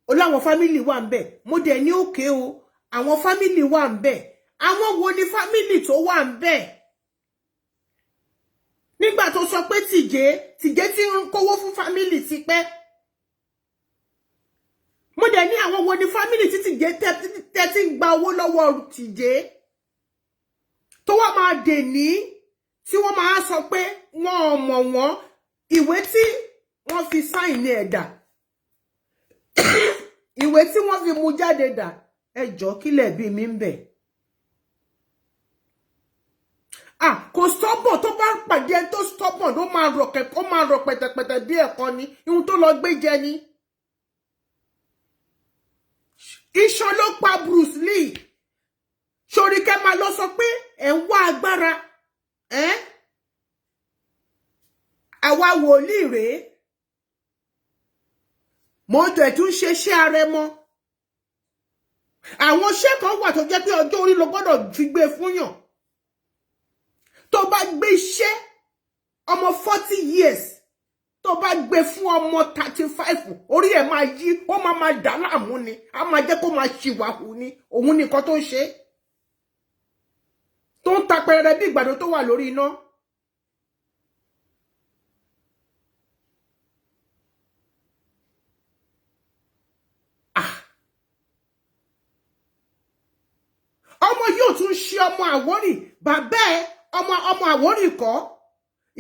ó láwọn family wà ńbẹ̀ mo dẹ̀ ní okay o àwọn family wà ńbẹ̀ àwọn wo ni family tó wà ńbẹ̀ nígbà tó sọ pé Tìjé tí ń kówó fún family ti pẹ́ mo dẹ̀ ní àwọn wo ni family tí Tìjé tẹ́ ti ń gba owó lọ́wọ́ Tìjé tó wá máa dè ní tí wọ́n máa sọ pé wọ́n mọ̀ wọ́n ìwé tí wọ́n fi sign ẹ̀dà ìwé tí wọ́n fi mú jáde dà ẹjọ́ kílẹ̀ bí mi ń bẹ̀. Kò stubborn tó bá pàdé ẹni tó stubborn ó máa rọ̀ pẹ̀tẹ̀pẹ̀tẹ̀ bí ẹ̀kọ́ ni ihun tó lọ gbé jẹ ni. Iṣan ló pa Bruce Lee sórí kẹ́ máa lọ sọ pé ẹ̀ ń wá agbára àwa wòlíì rèé mo dẹ̀ tún ṣe iṣẹ́ àrẹ̀mọ àwọn iṣẹ́ kan wà tó jẹ́ pé ọjọ́ orí ló gbọ́dọ̀ fi gbé fún yàn tó bá gbé iṣẹ́ ọmọ 40 years tó bá gbé fún ọmọ 35 orí ẹ̀ máa yí ó máa dà láàmú ni a máa jẹ́ kó máa ṣìwàhù ni òun nìkan tó ń ṣe tó ń tapẹrẹ bí ìgbàdo tó wà lórí iná. Ọmọ yóò tún ṣe ọmọ Àwórì bàbá ẹ ọmọ Àwórì kọ́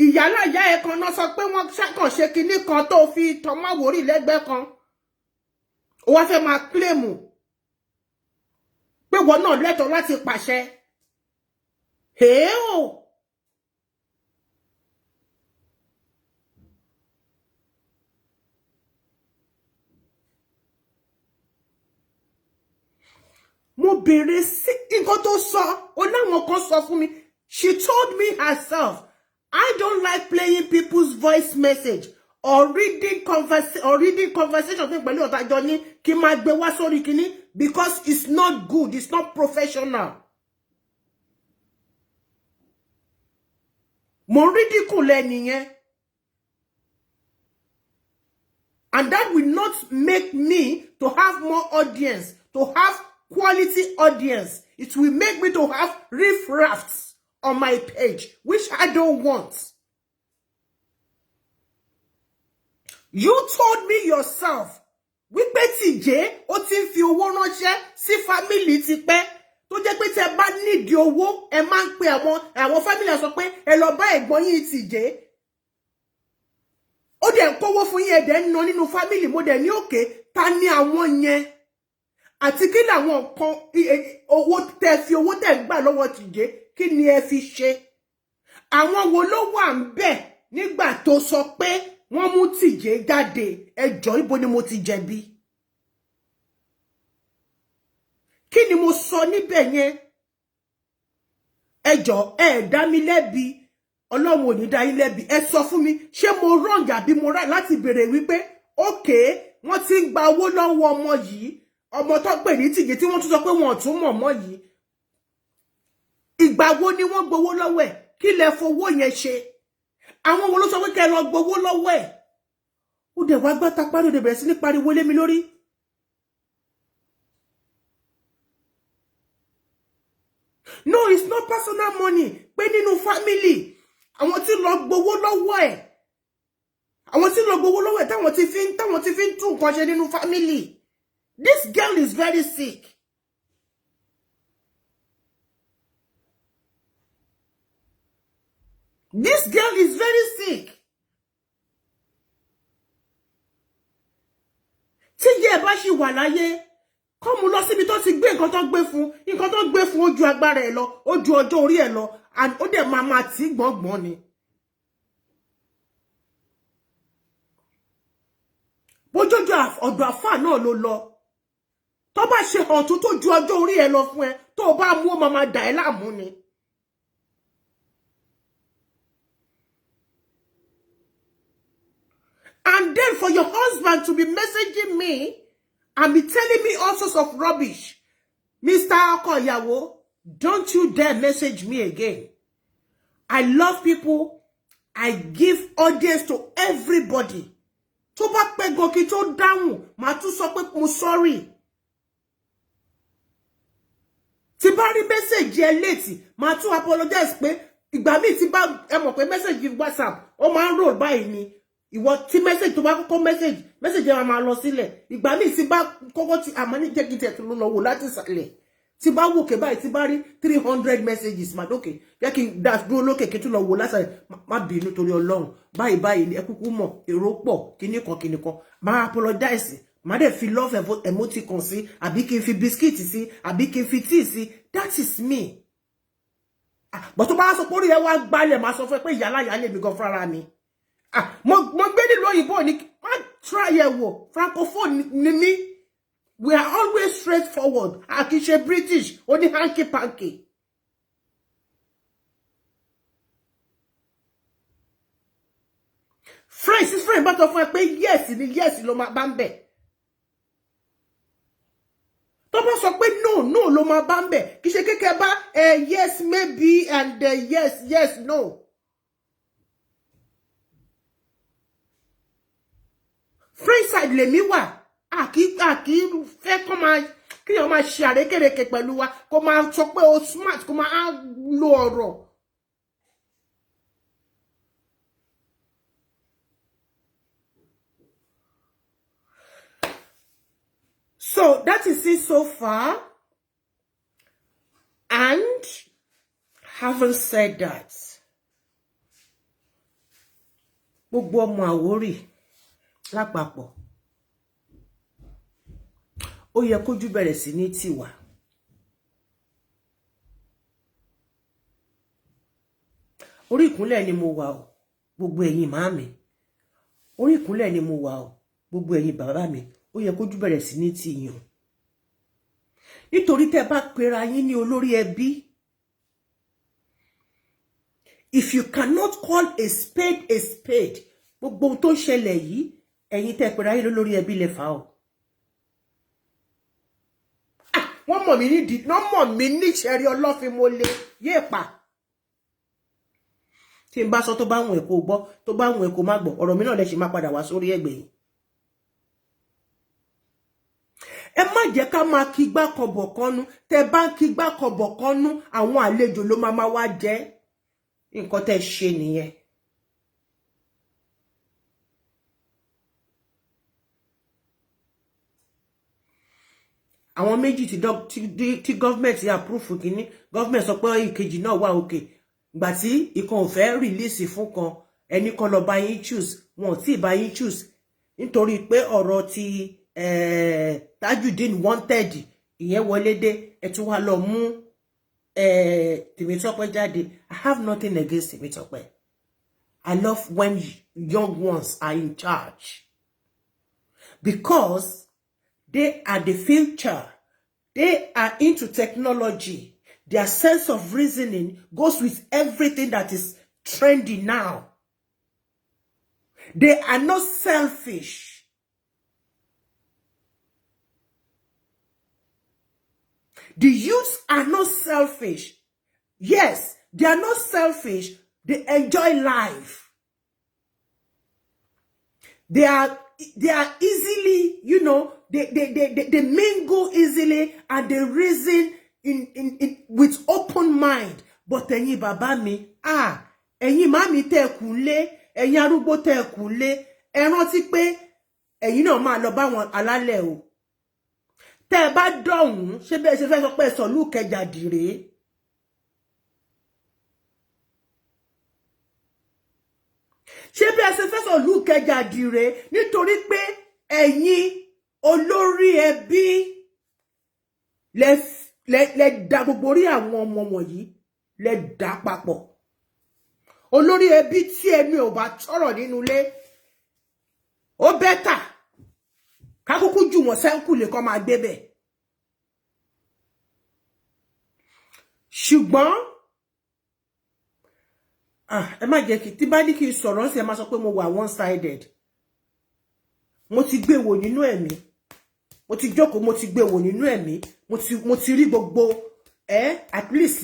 ìyálàyà ẹ kan náà sọ pé wọ́n ṣàkàn ṣe kinní kan tó fi tọmọ Àwórì lẹ́gbẹ̀ẹ́ kan ó wá fẹ́ máa kílèmù pé wọ́n náà lẹ́tọ̀ọ́ láti pàṣẹ. Heo mo bèrè sí nǹkan tó sọ ó láwọn kan sọ fún mi she told me herself I don't like playing people's voice message or reading conversation pẹ̀lú ọ̀tàjọ́ ní kí n máa gbé wá sórí kíní because it's not good, it's not professional. Mo ridicule ẹnìyẹn and that will not make me to have more audience, to have quality audience. It will make me to have riffraffs on my page, which I don't want. You told me yourself, wípé Tìjé ó ti ń fi owó ránṣẹ́ sí family ti pẹ́ tó jẹ́ pé tẹ́ bá nídìí owó ẹ máa ń pe àwọn family sọ pé ẹ lọ bá ẹ̀gbọ́n yín Tìjé. Ó dẹ̀ ń kówó fún yín ẹ dẹ̀ ń ná nínú family mo dẹ̀ ní òkè ta ni àwọn yẹn àti kí làwọn nǹkan owó tẹ́ fi owó tẹ́ gbà lọ́wọ́ Tìjé kí ni ẹ fi ṣe. Àwọn wo ló wà ńbẹ̀ nígbà tó sọ pé wọ́n mú Tìjé jáde ẹjọ́ ibo ni mo ti jẹ̀bi. Kí ni mo sọ níbẹ̀ yẹn? Ẹjọ́ ẹ dá mi lẹ́bi Ọlọ́run ò ní dá yín lẹ́bi ẹ sọ fún mi ṣé mo wrong àbí mo right láti béèrè wípé okay wọ́n ti ń gba owó lọ́wọ́ ọmọ yìí ọmọ tó pè ní Tìjé tí wọ́n tún sọ pé wọ́n tún mọ̀ mọ́ yìí ìgbà wo ni wọ́n gbowó lọ́wọ́ ẹ̀ kí lẹ fowó yẹn ṣe àwọn wo ló sọ pé kẹ́ lọ gbowó lọ́wọ́ ẹ̀ ó dẹ̀ wá gbá tapá ló dẹ̀ bẹ̀rẹ̀ sí ní pariwo lé mi lórí. No, it's not personal money. Pé nínú family. Àwọn tí lọ gbowó lọ́wọ́ ẹ̀. Àwọn tí lọ gbowó lọ́wọ́ ẹ̀ táwọn ti fi ń tún nǹkan ṣe nínú family. This girl is very sick. This girl is very sick. Tí yẹ bá ṣì wà láyé, kọ́ mú lọ síbi tó ti gbé nǹkan tó gbé fún ojú agbára ẹ̀ lọ, ojú ọjọ́ orí ẹ̀ lọ, and ó dẹ̀ máa tí gbọ̀ngbọ̀n ni. Bójójú ọ̀dọ̀ àfà náà ló lọ. Tó bá ṣe hàn tó ju ọjọ́ orí ẹ̀ lọ fún ẹ, tó bá mú ó máa dà ẹ́ láàmú ni. And then for your husband to be messaging me and be telling me all sorts of rubbish. Mr. Okoyawo, don't you dare message me again. I love people. I give audience to everybody. Tó bá pẹ́ gan kí tó dáhùn, màá tún sọ pé mo sorry. Tí bá rí message ẹ late, màá tún apologize pé ìgbà míì tí bá ẹ mọ̀ pé message WhatsApp, ó máa ń roll báyìí ni. Ìwọ tí message tó bá kọ́kọ́ message ẹ máa lọ sílẹ̀. Ìgbà míì tí bá kọ́kọ́ tí àmọ́ ní jẹ́ kí tẹ̀ tó lọ wò láti ìsàlẹ̀. Tí bá wò ké báyìí tí bá rí 300 messages mà dókè. Jẹ́ kí n dá dúró lókè kí tún lọ wò lásàlẹ̀. Má bínú torí Ọlọ́run. Báyìí ẹ kúkú mọ̀ èrò pọ̀ kíní kan. Má apologize. Má dẹ̀ fi love emoticon sí, àbí kí n fi biscuit sí, àbí kí n fi tea sí. That is me. But tó bá sọ pé orí ẹ wá gbálẹ̀, má sọ fún ẹ pé ìyálà ìyá lè mi gan fúnra mi. Mo gbé nílùú òyìnbó ni má try ẹ wò. Francophone ni mí. We are always straightforward. Akin ṣe British, ó ní hanky panky. Friends is friend bá tó fún ẹ pé yes ni yes ló máa bá ń bẹ̀. Tó bá sọ pé no ló máa bá ń bẹ̀. Kì í ṣe kékeré bá yes maybe and yes no. Friend side lèmi wà. Àkí fẹ́ kó máa kí o máa ṣe àrékèrèkè pẹ̀lú wa, kó máa sọ pé o smart, kó máa lo ọ̀rọ̀. So that is it so far. And having said that, gbogbo ọmọ Àwórì lápapọ̀, ó yẹ kójú bẹ̀rẹ̀ sí ní tiwa. Orí ìkúnlẹ̀ ni mo wà o, gbogbo ẹ̀yin màámi. Orí ìkúnlẹ̀ ni mo wà o, gbogbo ẹ̀yin bàbá mi. Ó yẹ kójú bẹ̀rẹ̀ sí ní tiyín o. Nítorí tẹ́ bá pera yín ní olórí ẹbí. If you cannot call a spade, gbogbo tó ṣẹlẹ̀ yìí, ẹ̀yin tẹ́ pera yín lórí ẹbí lẹ fà o. Wọ́n mọ̀ mí ní ìṣẹ́rí ọlọ́fin mo lè yéèpà. Tí n bá sọ tó bá wùn ẹ̀ kó gbọ́, tó bá wùn ẹ̀ kó má gbọ́, ọ̀rọ̀ mi náà lè ṣe máa padà wá sórí ẹ̀gbẹ́ yìí. Ẹ má jẹ́ ká máa kígbá kọ̀bọ̀ kọ́nú. Tẹ́ bá ń kígbá kọ̀bọ̀ kọ́nú, àwọn àlejò ló máa wá jẹ́. Nǹkan tẹ́ ṣe nìyẹn. Àwọn méjì tí government approve kíní, government sọ pé ìkejì náà wà okay. Ìgbà tí ìkan ò fẹ́ release fún kan, ẹni kan lọ bá yín choose, wọn ò tí bá yín choose. Nítorí pé ọ̀rọ̀ ti Tajudeen wanted, ìyẹn wọlé dé, ẹ tún wá lọ mú Temitope jáde. I have nothing against Temitope. I love when young ones are in charge. Because they are the future. They are into technology. Their sense of reasoning goes with everything that is trendy now. They are not selfish. The youths are not selfish. Yes, they are not selfish. They enjoy life. They are easily, they mingle easily and they reason with open mind. But ẹ̀yin bàbá mi, ẹ̀yin màmí tẹ́ kúnlé, ẹ̀yin arúgbó tẹ́ kúnlé, ẹ rántí pé ẹ̀yin náà máa lọ bá wọn alálẹ̀ o. Tẹ́ bá dọ̀hún, ṣé bẹ́ẹ̀ ṣe fẹ́ sọ pé sọ̀lú Ìkẹjà dìré. Ṣé bẹ́ẹ̀ ṣe fẹ́ sọ̀lú Ìkẹjà dìré nítorí pé ẹ̀yin olórí ẹbí lẹ dà gbogbo orí àwọn ọmọ wọ̀nyí lẹ dà papọ̀. Olórí ẹbí tí ẹni ò bá tọrọ nínú ilé ó bẹ́tà ká kúkú jù wọ́n sẹ́ńkù lè kọ́ máa gbé bẹ̀. Ṣùgbọ́n ẹ má jẹ́ kí tí bá ní kí n sọ̀rọ̀ sí ẹ má sọ pé mo wà one sided. Mo ti gbé wò nínú ẹ̀mí. Mo ti jókòó mo ti gbé wò nínú ẹ̀mí. Mo ti rí gbogbo at least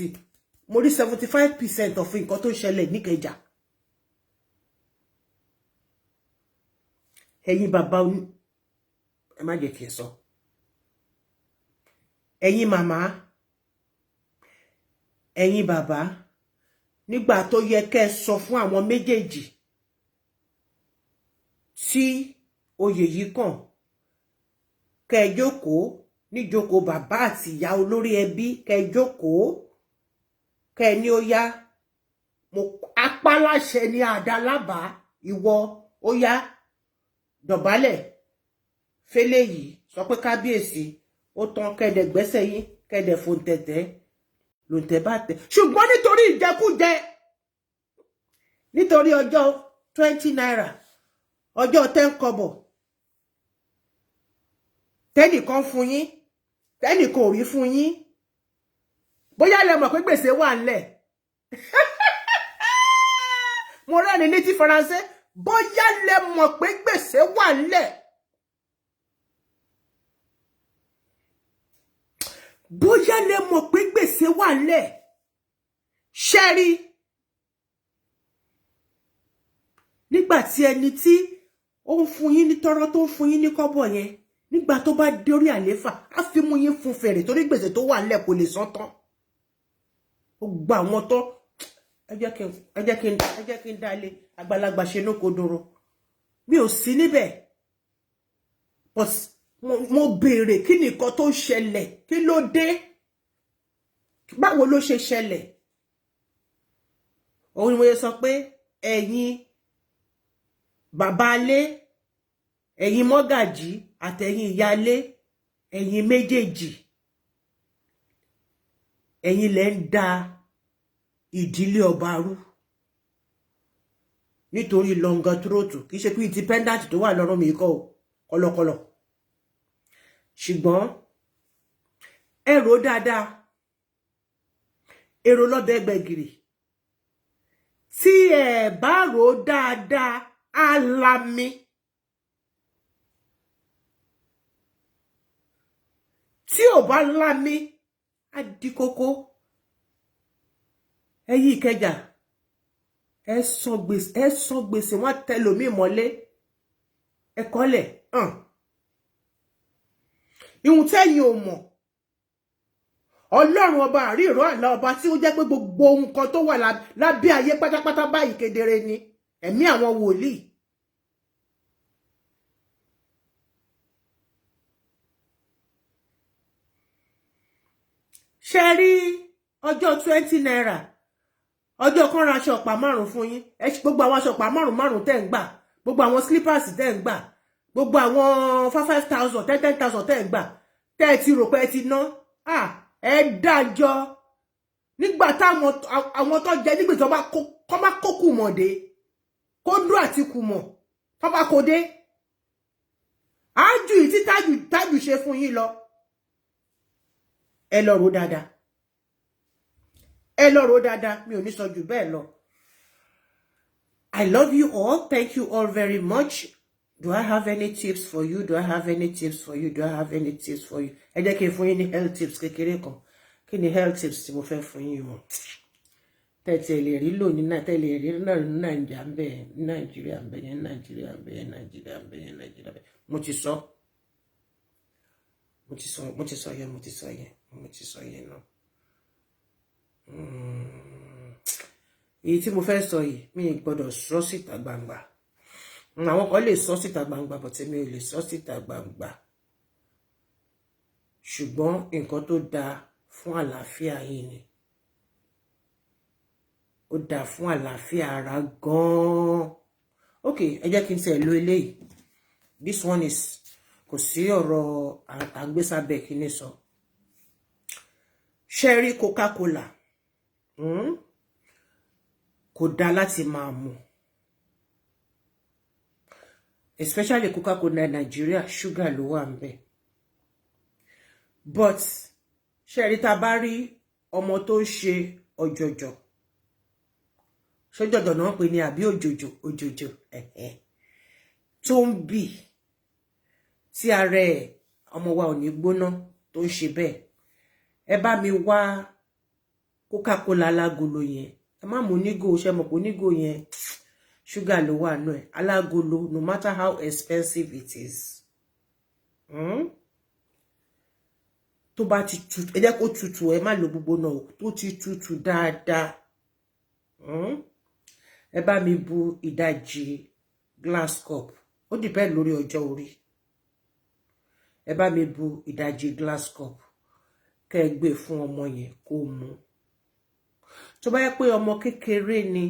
mo rí 75% of nǹkan tó ṣẹlẹ̀ ní Ìkẹjà. Ẹ̀yin bàbá ẹ má jẹ́ kí n sọ. Ẹ̀yin màmá, ẹ̀yin bàbá, nígbà tó yẹ kẹ́ sọ fún àwọn méjèèjì tí oyè yìí kàn, kẹ́ jókòó níjókòó bàbá àti ìyá olórí ẹbí, kẹ́ jókòó, kẹ́ ní ó yá, mo apáláṣẹ ní àdálábà ìwọ ó yá dọ̀bálẹ̀ fẹ́lẹ́ yìí sọ pé kábíyèsí ó tán kẹ́dẹ̀ gbẹ́sẹ̀ yín kẹ́dẹ̀ fún tẹ̀tẹ̀ ló ń tẹ̀ bá tẹ̀. Ṣùgbọ́n nítorí ìjẹkújẹ, nítorí ọjọ́ 20 naira, ọjọ́ 10 kọ́bọ̀, tẹ́nìkan fún yín, tẹ́nìkan ò rí fún yín, bóyá lẹ mọ̀ pé gbèsè wà ńlẹ̀. Mo rẹ́ni ní ti Faransé, bóyá lẹ mọ̀ pé gbèsè wà ńlẹ̀. Bóyá lẹ mọ̀ pé gbèsè wà ńlẹ̀. Ṣẹ́rí, nígbà tí ẹni tí ó ń fún yín ní tọ́rọ́ tó ń fún yín ní kọ́bọ̀ yẹn, nígbà tó bá dé orí àléfà, á fi mú yín fún fèrè torí gbèsè tó wà ńlẹ̀ kò lè san tán. Ó gba àwọn tó ẹ jẹ́ kí n dálé àgbàlagbà ṣe ní kodoro. Mi ò sí níbẹ̀. But mo béèrè kí ni nǹkan tó ṣẹlẹ̀, kí ló dé? Báwo ló ṣe ṣẹlẹ̀? Òun ni mo yẹ sọ pé ẹ̀yin bàbá ilé, ẹ̀yin mọ́gàjí àtẹ̀yin ìyálé, ẹ̀yin méjèèjì, ẹ̀yin lẹ ń da ìdílé ọba rú nítorí lọ́ngàn tróòtù. Kì í ṣe pé independent tó wà lọ́rùn mi kọ́ kọlọkọlọ. Ṣùgbọ́n èrò dáadáa, èrò lọ́bẹ̀ gbẹ̀gìrì. Tí ẹ bá rò dáadáa, alami. Tí ò bá lámi, á di kókó. Ẹ̀yin Ìkẹjà, ẹ san gbèsè wọ́n tẹlòmí mọ́lé. Ẹ kọ́lẹ̀. Ìhun tẹ́yin ò mọ̀. Ọlọ́run ọba àríìró àlá ọba tí ó jẹ́ pé gbogbo nǹkan tó wà lábẹ́ ayé pátápátá báyìí kedere ni. Ẹ̀mí àwọn wòlíì. Ṣé rí ọjọ́ 20 naira, ọjọ́ kan ra aṣọ ọ̀pá 5 fún yín, gbogbo àwọn aṣọ ọ̀pá 5 tẹ́ ń gbà, gbogbo àwọn slippers tẹ́ ń gbà, gbogbo àwọn 5,000 10,000 tẹ́ ń gbà, tẹ́ ti rò pé ti ná, ẹ dájọ́. Nígbà táwọn àwọn tó jẹ nígbà tó bá kọ́ má kókù mọ̀dé, kó dúró àti kù mọ̀, tó bá kó dé, ájú ìtí tájù ṣe fún yín lọ. Ẹ lọ rò dáadáa. Ẹ lọ rò dáadáa, mi ò ní sọ jù bẹ́ẹ̀ lọ. I love you all. Thank you all very much. Do I have any tips for you? Do I have any tips for you? Do I have any tips for you? Ẹ jẹ́ kí n fún yín ní health tips kékeré kan. Kí ni health tips tí mo fẹ́ fún yín mọ̀? Tẹ́tẹ́ lè rí lò ní tẹ́lẹ̀ rí náà ní Nàìjíríà ń bẹ, Nàìjíríà ń bẹ, Nàìjíríà ń bẹ, Nàìjíríà ń bẹ, Nàìjíríà ń bẹ. Mo ti sọ. mo ti sọ yẹn náà. Èyí tí mo fẹ́ sọ yìí mi gbọ́dọ̀ sọ síta gbangba. Àwọn kan lè sọ síta gbangba but mi ò lè sọ síta gbangba. Ṣùgbọ́n nǹkan tó dáa fún àlàáfíà yìí ni. Ó dáa fún àlàáfíà ara gan-an. Okay, ẹ jẹ́ kí n tẹ̀ lo eléyìí. This one is kò sí ọ̀rọ̀ àgbésábẹ́ kíní sọ. Sherry Coca-Cola. Kò dá láti máa mu. Especially Coca-Cola Nigeria, sugar ló wà ńbẹ̀. But sherry tá bá rí ọmọ tó ṣe ọjọjọ. Ṣọjọjọ náà pè ní àbí òjòjò. Tó ń bì tí ara ẹ̀ ọmọ wa ò ní gbóná tó ń ṣe bẹ́ẹ̀. Ẹ bá mi wá Coca-Cola alágolo yẹn. Ẹ má mú nígò, ṣe mọ̀ pé nígò yẹn sugar ló wà nú ẹ̀. Alágolo, no matter how expensive it is. Tó bá ti tutù, ẹ jẹ́ kó tutù, ẹ má lo gbogbo náà. Tó ti tutù dáadáa. Ẹ bá mi bu ìdajì glass cup. Ó depend lórí ọjọ́ orí. Ẹ bá mi bu ìdajì glass cup. Kẹ́ gbé fún ọmọ yẹn kó mu. Tó bá yẹ pé ọmọ kékeré ni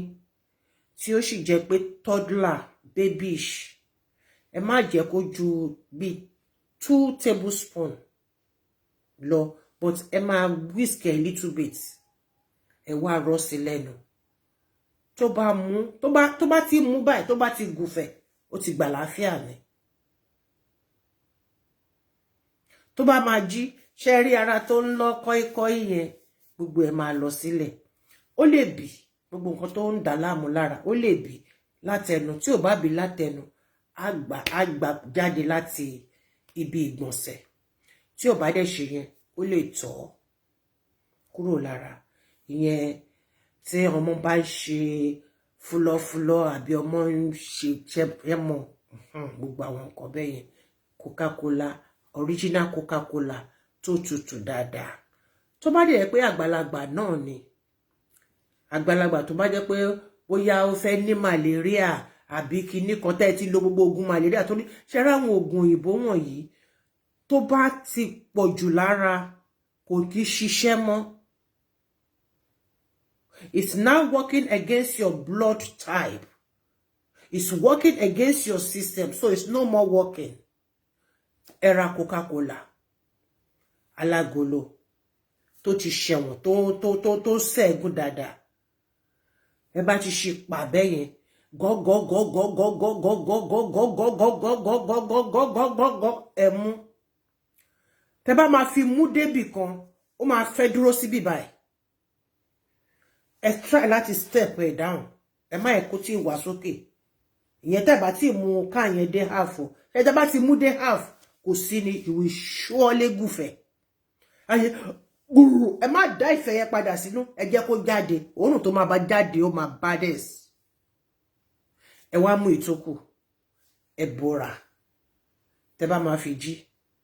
tí ó sì jẹ́ pé toddler, babyish, ẹ má jẹ́ kó ju bí 2 tablespoons lọ, but ẹ máa whisk a little bit. Ẹ wá rọ́ sí lẹ́nu. Tó bá ti mú báyìí, tó bá ti gùfẹ̀, ó ti gbà láfíà ni. Tó bá máa jí, ṣe rí ara tó ń lọ kọ́íkọ́í yẹn, gbogbo ẹ̀ máa lọ sílẹ̀. Ó lè bì, gbogbo nǹkan tó ń dà láàmú lára, ó lè bì látẹnu. Tí ò bá bì látẹnu, àgbà jáde láti ibi ìgbọ̀nsẹ̀. Tí ò bá dẹ̀ ṣe yẹn, ó lè tọ̀ kúrò lára. Ìyẹn tí ọmọ bá ń ṣe fúlọ́fúlọ́ àbí ọmọ ń ṣe ẹmọ, gbogbo àwọn nǹkan bẹ́ẹ̀ yẹn. Coca-Cola, original Coca-Cola tó tutù dáadáa. Tó bá dẹ̀ pé àgbàlagbà náà ni, àgbàlagbà tó bá jẹ́ pé bóyá ó fẹ́ ní malaria àbí kíní kan tẹ́ ti lo gbogbo oògùn malaria tó ní, ṣe ra àwọn oògùn òyìnbó wọ̀nyí tó bá ti pọ̀ jù lára kò kí ṣiṣẹ́ mọ́. It's now working against your blood type. It's working against your system, so it's no more working. Ẹ ra Coca-Cola alágolo tó ti ṣẹ̀wọ̀n tó ṣẹ́gun dáadáa. Ẹ bá ti ṣe pàbẹ́ yẹn ẹ mú. Tẹ́ bá máa fi mú débì kan, ó máa fẹ́ dúró síbí báyìí. Ẹ try láti step ẹ down. Ẹ má kó tí wá sókè. Ìyẹn tẹ́ bá ti mú ká yẹn dé half. Ẹ tẹ́ bá ti mú dé half, kò sí ni you will surely gùfẹ̀. Ayé gbùrù, ẹ má dá ìfẹ́ yẹn padà sínú, ẹ jẹ́ kó jáde. Òórùn tó máa bá jáde ó máa baddest. Ẹ wá mú ìtókù, ẹ bora. Tẹ́ bá máa fi jí.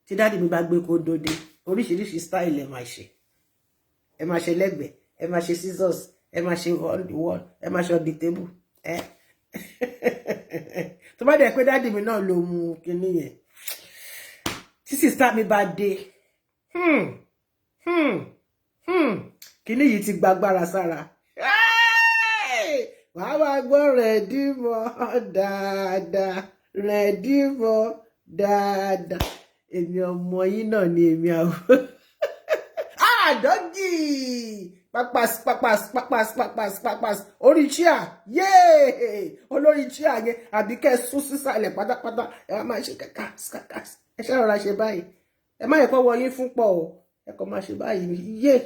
Tí dáàdì mi bá gbé kó dóde, oríṣiríṣi style ẹ máa ṣe. Ẹ máa ṣe lẹ́gbẹ̀ẹ́, ẹ máa ṣe scissors, ẹ máa ṣe on the wall, ẹ máa ṣe on the table. Tó bá dẹ̀ pé dáàdì mi náà ló mú kíní yẹn. Tí sister mi bá dé, kíní yìí ti gbàgbára sára. Wàá wá gbọ́ rẹ̀dí mọ́ dáadáa, rẹ̀dí mọ́ dáadáa. Èmi ọmọ yín náà ni èmi àwọn. Dọ́gì! Papas. Orí chair. Yay! Olórí chair yẹn. Àbí kẹ́ sún sísàlẹ̀ pátápátá. Ẹ wá máa ṣe kàkà. Ẹ ṣe rọra ṣe báyìí. Ẹ má yẹ kó wọ yín fún pọ̀ o. Ẹ kò máa ṣe báyìí. Yay!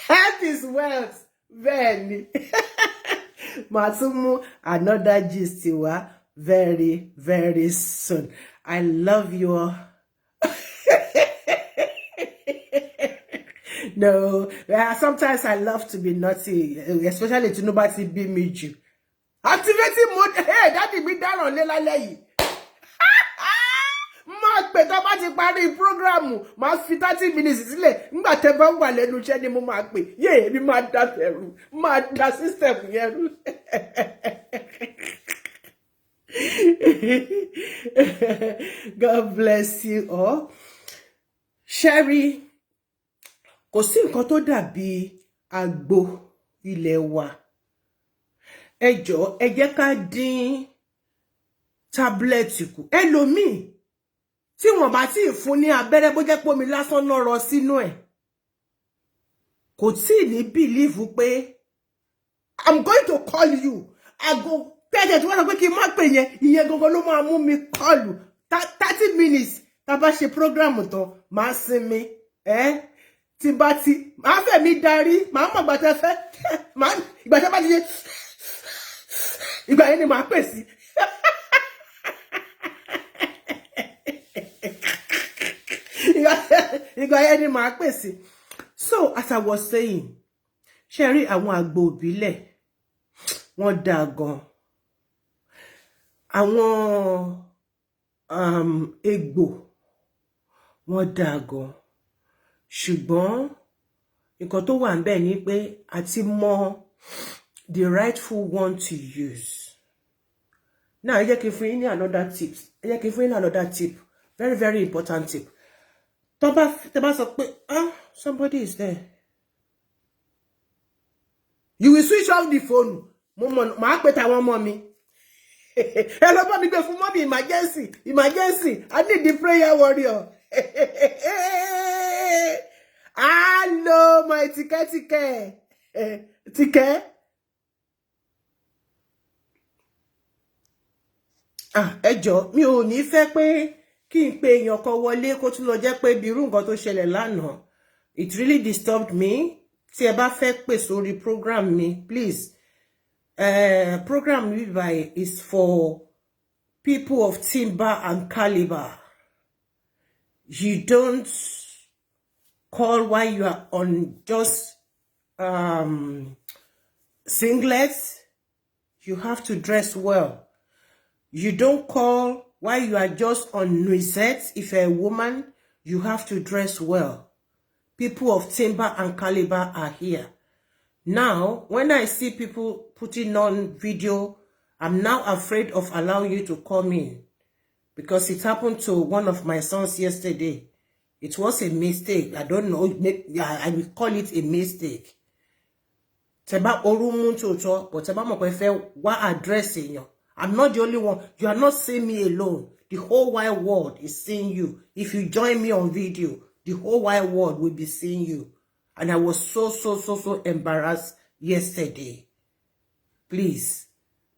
Health is wealth. Bẹ́ẹ̀ni. Màá tún mú another gist wá very, very soon. I love you all. No, sometimes I love to be naughty, especially to nobody be me you. Activating mode. Hey, daddy, be down on Lela. pè tó bá ti parí program máa fi 30 minutes sílẹ̀ nígbà tẹ́ bá wà lẹ́nu iṣẹ́ ni mo máa pè yé mi máa da fẹ̀rù máa da system yẹn rú. God bless you all. Sherry, kò sí nǹkan tó dàbí àgbo ilé wa. Ẹ jọ̀ọ́, ẹ jẹ́ ká dín tablet kù. Ẹlòmíì tí wọ́n bá ti fún ní abẹ́rẹ́ bó jẹ́ pé omi lásán náà rọ sínú ẹ̀. Kò tí ní believe pé I'm going to call you. Ago tẹ́jẹ̀ tí wọ́n sọ pé kí n má pè yẹn, ìyẹn gangan ló máa mú mi call 30 minutes. Tá bá ṣe program tán, máa sinmi. Tí bá ti máa fẹ́ mi darí, máa mọ̀ ìgbà tẹ́ fẹ́. Ìgbà tẹ́ bá ti ṣe ìgbà yẹn ni màá pè sí. Ìgbà yẹn ni màá pè sí. So as I was saying, ṣé rí àwọn àgbo ìbílẹ̀ wọ́n dá gan. Àwọn egbò wọ́n dá gan. Ṣùgbọ́n nǹkan tó wà ńbẹ̀ ni pé àti mọ̀ the rightful one to use. Now, ẹ jẹ́ kí n fún yín ní another tip. Ẹ jẹ́ kí n fún yín ní another tip. Very, very important tip. Tó bá sọ pé, somebody is there. You will switch off the phone. Màá pè tàwọn ọmọ mi. Ẹ lọ bá mi gbé fún mọ́mí emergency. Emergency. I need the prayer warrior. Hello, my tike. Tike. Ẹ jọ̀ọ́, mi ò ní fẹ́ pé kí n pe èèyàn kan wọlé kó tún lọ jẹ́ pé bí irú nǹkan tó ṣẹlẹ̀ lánàá. It really disturbed me. Tí ẹ bá fẹ́ pè sórí program mi, please. Program mi by is for people of timber and caliber. You don't call while you are on just singlets. You have to dress well. You don't call while you are just on nuisette. If you're a woman, you have to dress well. People of timber and caliber are here. Now, when I see people putting on video, I'm now afraid of allowing you to come in. Because it happened to one of my sons yesterday. It was a mistake. I don't know. I will call it a mistake. Teba orumun toto, but teba mo kwefe wa addressing you. I'm not the only one. You are not seeing me alone. The whole wide world is seeing you. If you join me on video, the whole wide world will be seeing you. And I was so embarrassed yesterday. Please.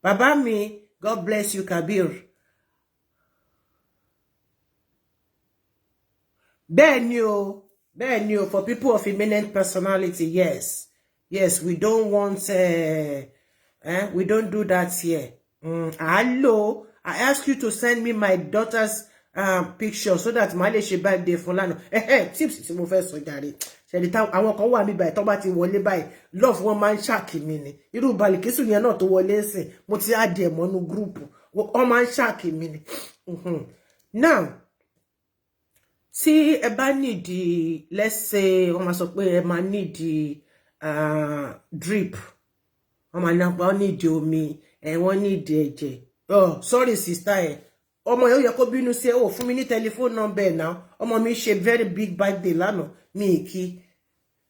Baba mi, God bless you, Kabir. Benio, for people of eminent personality, yes. Yes, we don't want, we don't do that here. Hello, I ask you to send me my daughter's picture so that my she birthday for lano. Tips tí mo fẹ́ sọ jàre. Ṣé di ta àwọn kan wà mi báyìí tó bá ti wọlé báyìí. Love one man shark mi ni. Irú Balikisu yẹn náà tó wọlé ńsìn. Mo ti add ẹ mọ́nú group. One man shark mi ni. Now, tí ẹ bá need, let's say wọ́n máa sọ pé ẹ máa need drip. Wọ́n máa need omi. Wọ́n need ẹ̀jẹ̀. Oh, sorry sister. Ọmọ yẹn ó yẹ kó bínú sí ẹ ó fún mi ní telephone number now. Ọmọ mi ṣe very big birthday lánàá mi kí.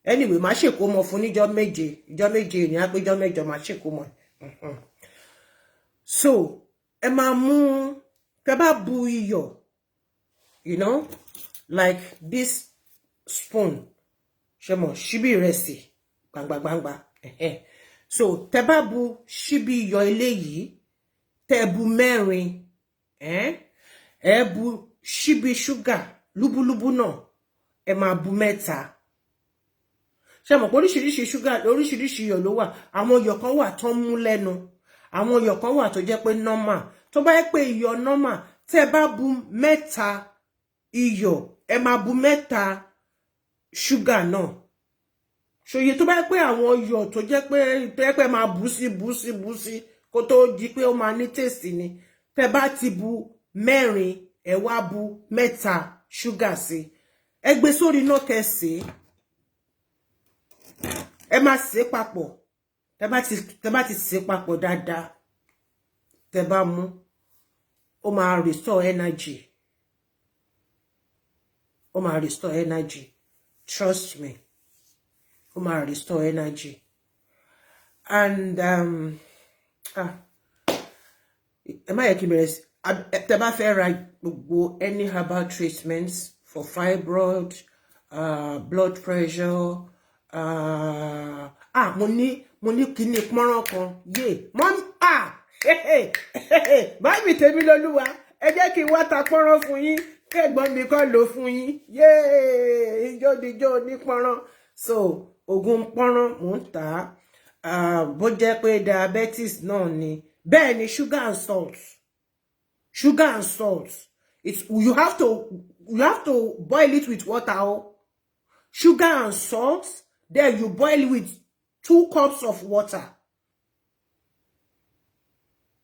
Anyway, má ṣe kó mọ fún níjọ́ méje. Ìjọ́ méje ni á pé ìjọ́ mẹ́jọ má ṣe kó mọ. So, ẹ máa mú tẹ́ bá bu iyọ̀. You know, like this spoon. Ṣé mọ̀, ṣíbí ìrẹsì. Gbangba. So, tẹ́ bá bu ṣíbí iyọ̀ eléyìí, tẹ́ bu mẹ́rin, ẹ bu ṣíbí sugar, lúbúlúbú náà, ẹ máa bu mẹ́ta. Ṣé mọ̀ pé oríṣiríṣi sugar, oríṣiríṣi iyọ̀ ló wà. Àwọn iyọ̀ kan wà tó mú lẹ́nu. Àwọn iyọ̀ kan wà tó jẹ́ pé normal. Tó bá jẹ́ pé iyọ̀ normal, tẹ́ bá bu mẹ́ta iyọ̀, ẹ máa bu mẹ́ta sugar náà. Ṣòye tó bá jẹ́ pé àwọn iyọ̀ tó jẹ́ pé máa bú sí kó tó di pé ó máa ní taste ni. Tẹ́ bá ti bu mẹ́rin, ẹ wá bu mẹ́ta sugar sí. Ẹ gbé sórí iná kẹ́ sè. Ẹ má sè papọ̀. Tẹ́ bá ti sè papọ̀ dáadáa. Tẹ́ bá mú, ó máa restore energy. Ó máa restore energy. Trust me. Ó máa restore energy. And ẹ má yẹ kí bẹ̀rẹ̀ sí. Tẹ́ bá fẹ́ ra gbogbo any herbal treatments for fibroid, blood pressure, mo ní kíní pọ́nrán kan. Báyìí tèmi lolúwa, ẹ jẹ́ kí n wá ta pọ́nrán fún yín, kẹ́gbọ́n mi kọ́ lò fún yín. Ijó ní pọ́nrán. So, oògùn pọ́nrán mò ń tà á. Bó jẹ́ pé diabetes náà ni. Bẹ́ẹ̀ ni sugar and salt. Sugar and salt. You have to boil it with water. Sugar and salt. Then you boil it with 2 cups of water.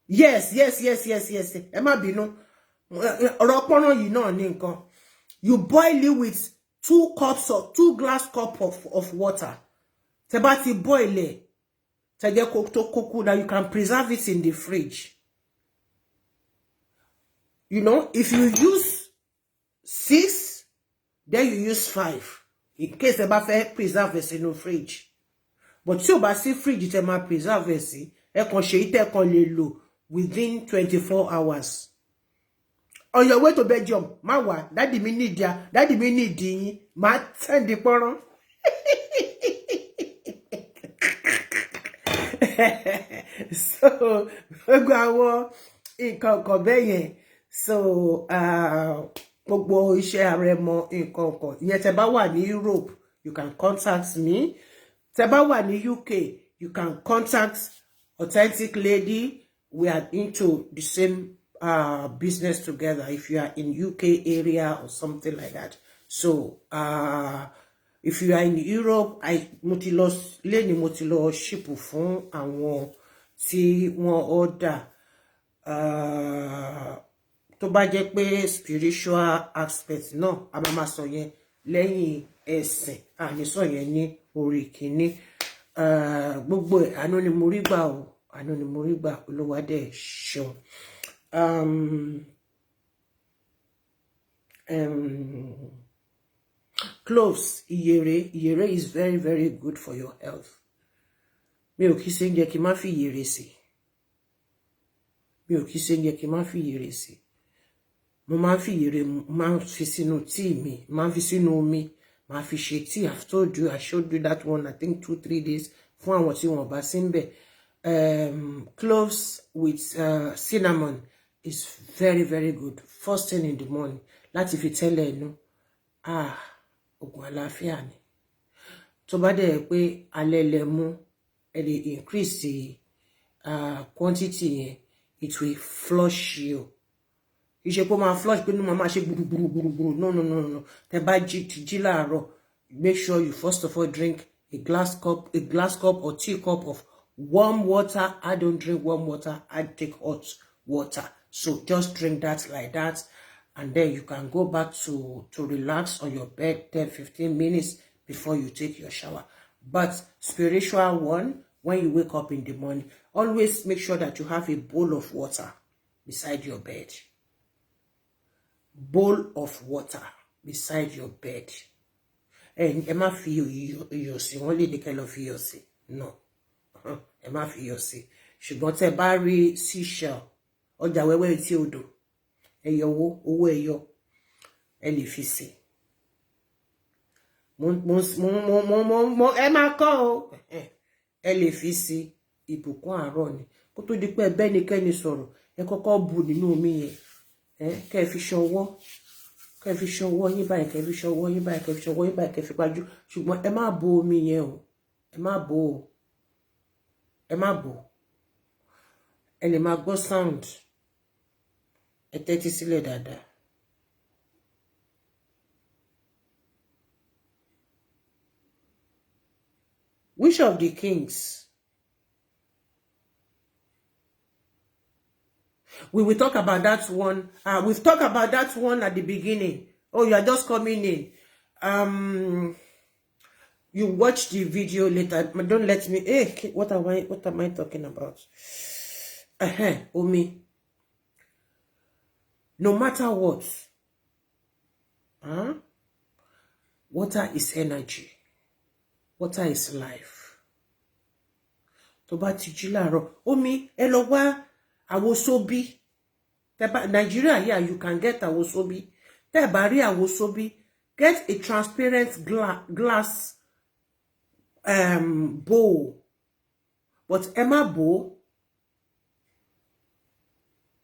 Yes. Ẹ má bínú. Ọ̀rọ̀ pọ́nrán yìí náà ní nǹkan. You boil it with 2 glass cup of water. Tẹ́ bá ti boil it. Tẹ́ jẹ́ kó tó kókó, that you can preserve it in the fridge. You know, if you use 6, then you use 5. In case tẹ́ bá fẹ́ preserve it in the fridge. But tí o bá sí fridge tẹ́ máa preserve it sí, ẹ kàn ṣe ìtẹ́ kan lè lò within 24 hours. On your way to Belgium, má wá, daddy mi need yín, má send the pọ́nrán. So, gbogbo àwọn nǹkan kan bẹ́ẹ̀ yẹn. So, gbogbo iṣẹ́ àrẹ̀mọ nǹkan kan. Ìyẹn tẹ́ bá wà ní Europe, you can contact me. Tẹ́ bá wà ní UK, you can contact Authentic Lady. We are into the same business together if you are in UK area or something like that. So, if you are in Europe, mo ti lọ ship fún àwọn tí wọ́n order. Tó bá jẹ́ pé spiritual aspect náà, a máa sọ yẹn lẹ́yìn ẹ̀sìn, àní sọ yẹn ní orí kìíní. Gbogbo àánú ni mo rí gbà o. Àánú ni mo rí gbà, Olúwa dẹ̀ ṣeun. Cloves, iyere is very, very good for your health. Mi ò kí ṣe ń jẹ́ kí n má fi iyere sí. Mi ò kí ṣe ń jẹ́ kí n má fi iyere sí. Mo máa ń fi iyere, máa ń fi sínú tea mi, máa ń fi sínú omi, máa fi ṣe tea. I've told you, I showed you that one, I think 2-3 days fún àwọn tí wọ́n bá sí ńbẹ̀. Cloves with cinnamon is very, very good. First thing in the morning, láti fi tẹ́lẹ̀ inú. Oògùn àlàáfíà ni. Tó bá dẹ̀ pé alẹ́ lẹ mú, ẹ lè increase the quantity yẹn. It will flush you. Ìṣe pé ó máa flush pé inú máa ṣe gbùrùgbùrùgbùrù. No. Tẹ́ bá jí láàárọ̀, make sure you first of all drink a glass cup or tea cup of warm water. I don't drink warm water. I take hot water. So just drink that like that. And then you can go back to relax on your bed 10-15 minutes before you take your shower. But spiritual one, when you wake up in the morning, always make sure that you have a bowl of water beside your bed. Bowl of water beside your bed. And ẹ má fi iyọ̀ sí, wọ́n lè ní kẹ́ lọ fi iyọ̀ sí. No. Ẹ má fi iyọ̀ sí. Ṣùgbọ́n tẹ́ bá rí seashell, ọjà wẹ́wẹ́ tí odò, owó ẹyọ, ẹ lè fi sí. Ẹ má kọ́ o. Ẹ lè fi sí. Ìbùkún àárọ̀ ni. Kó tó di pé bẹ́nikẹ́ni sọ̀rọ̀, ẹ kọ́kọ́ bù nínú omi yẹn. Kẹ́ fi ṣọwọ́. Kẹ́ fi ṣọwọ́ yín báyìí, kẹ́ fi ṣọwọ́ yín báyìí, kẹ́ fi ṣọwọ́ yín báyìí, kẹ́ fi pajú. Ṣùgbọ́n ẹ má bò omi yẹn o. Ẹ má bò o. Ẹ má bò. Ẹ lè máa gbọ́ sound. Ẹ tẹ́tí sílẹ̀ dáadáa. Which of the kings We will talk about that one. We've talked about that one at the beginning. Oh, you are just coming in. You watch the video later. Don't let me. Hey, what am I talking about? Omi. No matter what, water is energy. Water is life. Tó bá ti jí láàárọ̀, omi, ẹ lọ wá àwòsóbí. Nigeria, yeah, you can get àwòsóbí. Tẹ́ bá rí àwòsóbí, get a transparent glass bowl. But ẹ má bò.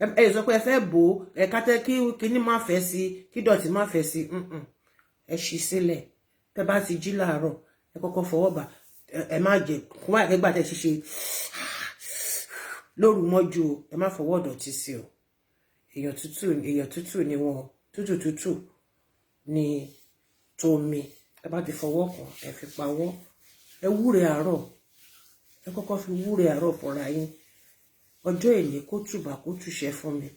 Ẹ sọ pé ẹ fẹ́ bò, ẹ ká tẹ́ kíní má fẹ́ sí, kí dọ̀tí má fẹ́ sí. Ẹ ṣí sílẹ̀. Tẹ́ bá ti jí láàárọ̀, ẹ kọ́kọ́ fọwọ́ bà. Ẹ má jẹ kó má gbà tẹ́ ṣíṣe lóru mọ́jú o, ẹ má fọwọ́ dọ̀tí sí o. Èèyàn tútù ni wọ́n, tútù ni tómi. Ẹ bá ti fọwọ́ kàn, ẹ fi pawọ́. Ẹ wúre àárọ̀. Ẹ kọ́kọ́ fi wúre àárọ̀ fọ́ra yín. Ọjọ́ èní kó tùbà kó túṣẹ fún mi.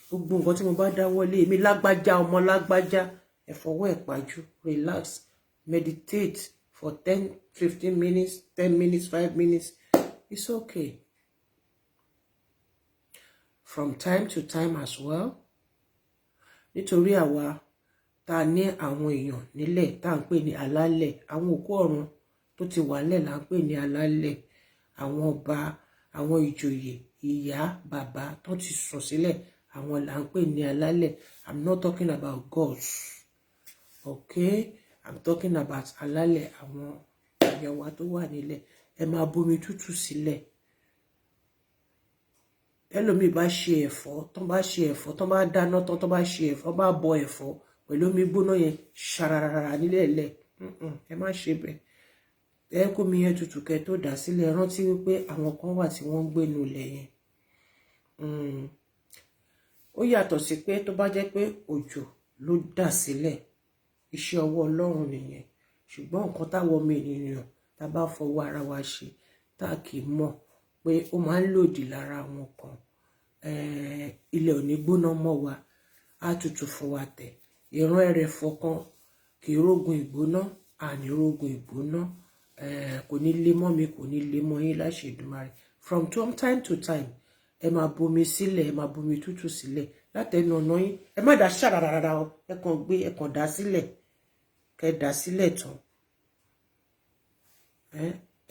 Gbogbo nǹkan tí mo bá dáwọ́lé mi lágbájá ọmọ lágbájá, ẹ fọwọ́ ẹ pàjú, relax, meditate for 10-15 minutes, 10 minutes, 5 minutes. It's okay. From time to time as well. Nítorí àwa tá ní àwọn èèyàn nílẹ̀ tá ń pè ní alálẹ̀, àwọn òkú ọ̀run tó ti wà lẹ̀ là ń pè ní alálẹ̀, àwọn ọba, àwọn ìjòyè, ìyá, bàbá tó ti sùn sílẹ̀, àwọn là ń pè ní alálẹ̀. I'm not talking about gods. Okay? I'm talking about alálẹ̀, àwọn èèyàn wa tó wà nílẹ̀. Ẹ máa bomi tútù sílẹ̀. Ẹlòmíì bá ṣe ẹ̀fọ́, tán bá ṣe ẹ̀fọ́, tán bá dáná tán bá ṣe ẹ̀fọ́, bá bọ ẹ̀fọ́ pẹ̀lú omi gbóná yẹn ṣararara nílẹ̀lẹ̀. Ẹ má ṣe bẹ́ẹ̀. Ẹ kó mi yẹn tutù kẹ́ tó dà sílẹ̀. Rántí wípé àwọn kan wà tí wọ́n ń gbé nínú ilẹ̀ yẹn. Ó yàtọ̀ sí pé tó bá jẹ́ pé òjò ló dà sílẹ̀, iṣẹ́ ọwọ́ Ọlọ́run nìyẹn. Ṣùgbọ́n nǹkan táwọn ọmọ ènìyàn tá bá fọwọ́ ara wa ṣe tá kì í mọ̀ pé ó máa ń lòdì lára wọn kan. Ilẹ̀ ò ní gbóná mọ́ wa, á tutù fún wa tẹ̀. Ìran ẹrẹ̀fọ̀ kan kì í rógun ìgbóná, àní rógun ìgbóná. Kò ní lé mọ́ mi, kò ní lé mọ́ yín láṣẹ Èdùmàrè. From time to time, ẹ máa bomi sílẹ̀, ẹ máa bomi tútù sílẹ̀ látẹnu ọ̀nà yín. Ẹ má dá ṣàràràrà o, ẹ kàn dá sílẹ̀. Kẹ́ dá sílẹ̀ tán.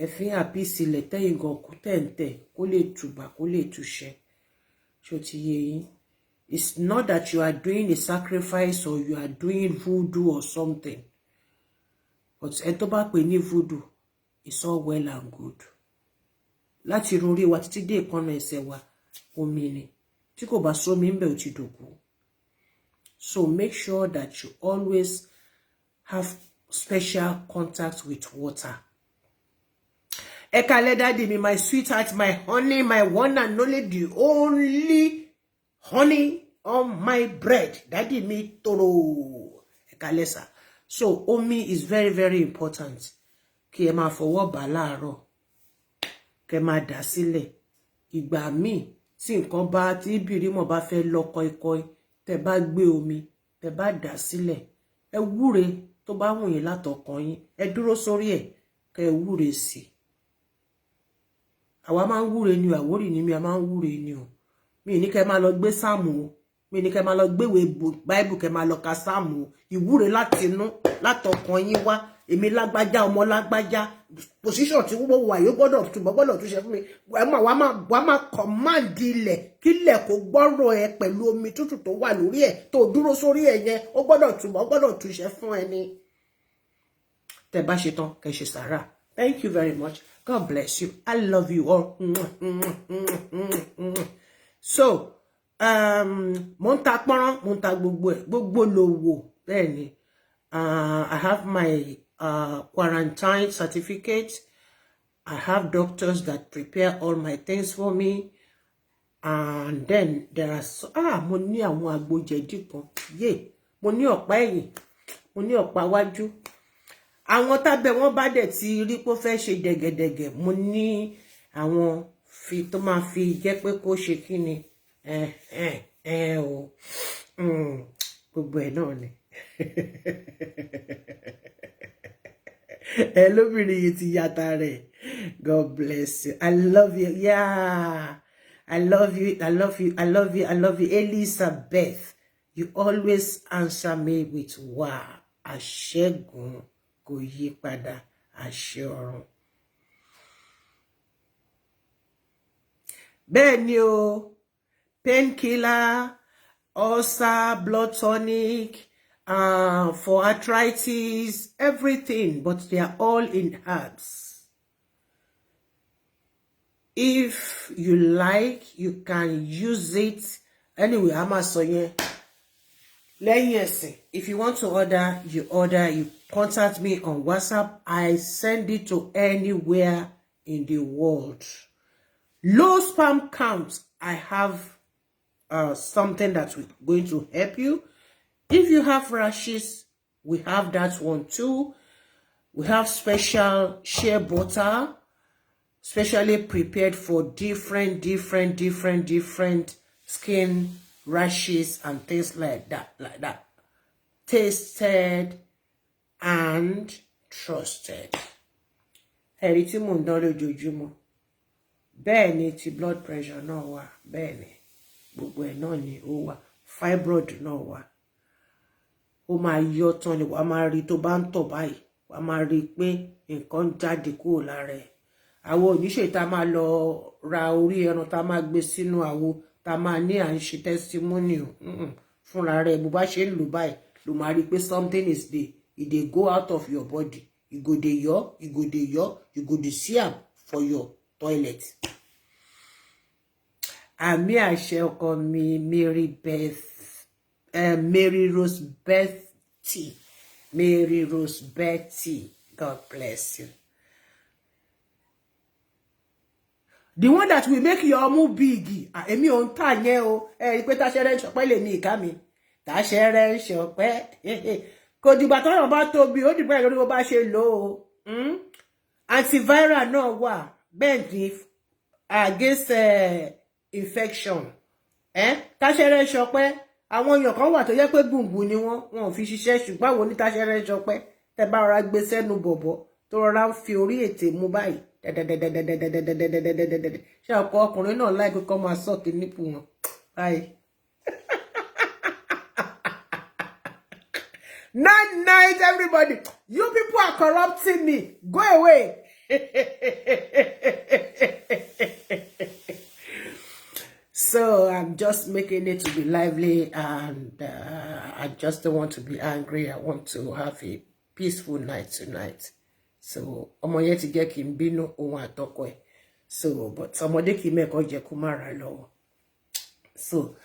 Ẹ fi àbí sílẹ̀ tẹ́yìn gan kú tẹ̀ǹtẹ̀ kó lè tùbà kó lè túṣẹ. Ṣó ti yé yín? It's not that you are doing a sacrifice or you are doing voodoo or something. But ẹ tó bá pè ní voodoo, it's all well and good. Láti irun orí wa títí dé ìkànnà ẹsẹ̀ wa, omi ni. Tí kò bá sómi ńbẹ̀ ó ti dòkú. So make sure that you always have special contact with water. Ekale daddy me, my sweetheart, my honey, my one and only, the only honey on my bread. Daddy me toro. Ekale sa. So omi is very, very important. Kí ẹ máa fọwọ́ bà láàárọ̀. Kẹ́ máa dà sílẹ̀. Ìgbà míì tí nǹkan bá tí bìrìmọ̀ bá fẹ́ lọ kọ́ikọ́i, tẹ́ bá gbé omi, tẹ́ bá dà sílẹ̀. Ẹ wúre tó bá wùn yín látọkàn yín. Ẹ dúró sórí ẹ̀, kẹ́ wúre sí. Àwa máa ń wúre ni, Àwórì ni mi, a máa ń wúre ni o. Mi ní kẹ́ máa lọ gbé sáàmù o. Mi ní kẹ́ máa lọ gbéwé Bible kẹ́ máa lọ ka sáàmù o. Ìwúre láti inú, látọkàn yín wá. Èmi lágbájá ọmọ lágbájá. Position tí wọ́n wà yóò gbọ́dọ̀ túṣe fún mi. Wàá máa command ilẹ̀ kílẹ̀ kó gbọ́rọ̀ ẹ pẹ̀lú omi tútù tó wà lórí ẹ̀ tó dúró sórí ẹ̀ yẹn. Ó gbọ́dọ̀ túṣe fún ẹni. Tẹ́ bá ṣe tán, kẹ́ ṣe sàárà. Thank you very much. God bless you. I love you all. So, mo ń ta pọ́nrán, mo ń ta gbogbo lówó. Bẹ́ẹ̀ni, I have my quarantine certificate. I have doctors that prepare all my things for me. And then there are mo ní àwọn agbójẹ̀dí kan. Mo ní ọ̀pá ẹ̀yìn, mo ní ọ̀pá wájú. Àwọn tábẹ̀ wọ́n bá dẹ̀ ti rí pé ó fẹ́ ṣe dẹ̀gẹ̀dẹ̀gẹ̀, mo ní àwọn tó máa fi jẹ́ pé kó ṣe kíni, o gbogbo ẹ̀ náà ni lóbìnrin yìí ti yàtà rẹ̀. God bless you. I love you. Yeah, I love you. I love you. I love you. I love you. Elizabeth, you always answer me with wow. Àṣẹ́gun kò yí padà, àṣẹ ọ̀run. Bẹ́ẹ̀ ni o, painkiller, ulcer, blood tonic, for arthritis, everything, but they are all in herbs. If you like, you can use it. Anyway, I'm a soye. If you want to order, you contact me on WhatsApp. I send it to anywhere in the world. Low sperm count, I have something that's going to help you. If you have rashes, we have that one too. We have special shea butter, specially prepared for different skin rashes and things like that. Tasted and trusted. Ẹ̀rí mo ń dán lójoojúmọ́. Bẹ́ẹ̀ ni ti blood pressure náà wà. Bẹ́ẹ̀ ni gbogbo ẹ̀ náà ni ó wà. Fibroid náà wà. Ó máa yọ tán ni wàá máa rí tó bá ń tọ̀ báyìí. Wàá máa rí pé nǹkan jáde kúrò lára ẹ̀. Àwọn oníṣẹ́ tá máa lọ ra orí ẹran tá máa gbé sínú àwo tá máa ní à ń ṣe testimony fúnra rẹ̀ bó bá ṣe ń lò báyìí ló máa rí pé something is there. It dey go out of your body. You go dey yọ, you go dey yọ, you go dey see am for your toilet. Àmì àṣẹ ọkọ mi Mary Rose Betty. Mary Rose Betty. God bless you. The one that will make your move big. Èmi ò ń tà yẹn o. Pé táṣẹ́rẹ́ ń ṣọpẹ́ lè ní ìka mi. Táṣẹ́rẹ́ ń ṣọpẹ́. Kò dìgbà tọ́rọ̀ bá tóbi, ó dìgbà lórí bó bá ṣe lò ó. Antiviral náà wà. Bẹ́ẹ̀ ni against infection. Táṣẹ́rẹ́ ń ṣọpẹ́. Àwọn èèyàn kan wà tó yẹ pé gbùngbùn ni wọ́n ò fi ṣiṣẹ́ ṣùgbọ́n àwọn onítáṣẹ́rẹ́ ń ṣọpẹ́. Tẹ́ bá rọra gbé sẹ́nu bọ̀bọ̀ tó rọra ń fi orí ètè mú báyìí. Ṣé ọkọ ọkùnrin náà láì kọ́kọ́ máa sọ́ọ̀kì nípò wọn báyìí. Night, everybody. You people are corrupting me. Go away. So I'm just making it to be lively, and I just don't want to be angry. I want to have a peaceful night tonight. So ọmọ yẹn ti jẹ́ kí n bínú ohun àtọkọ ẹ̀. So but ọmọdé kì í mẹ́kọ̀ọ́ jẹ́ kó má ra lọ́wọ́. So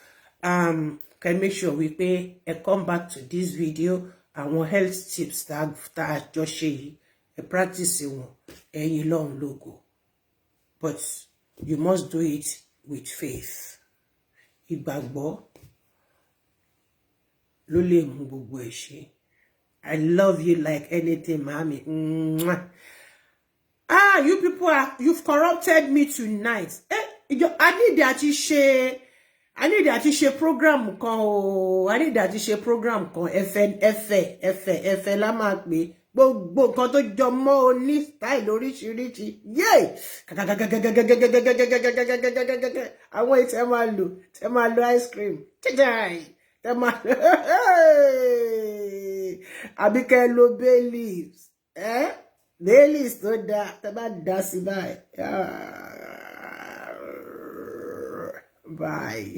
can make sure we pay come back to this video. Àwọn health tips tá jọ ṣe yìí ẹ practice wọn ẹ̀yin lọ́run lógo. But you must do it with faith. Ìgbàgbọ́ ló lè mú gbogbo ẹ̀ ṣe. I love you like anything, mommy. You people you've corrupted me tonight. I need that ṣe program kan o. I need that ṣe program kan ẹfẹ la máa pè gbogbo nǹkan tó jọ mọ́ oní style oríṣiríṣi. Yay! Àwọn ìtẹ́ máa lo ice cream. Tẹ́ máa lo àbí kẹ́ lo bay leaves. Bay leaves tó dáa tẹ́ bá dá sí báyìí. Bye.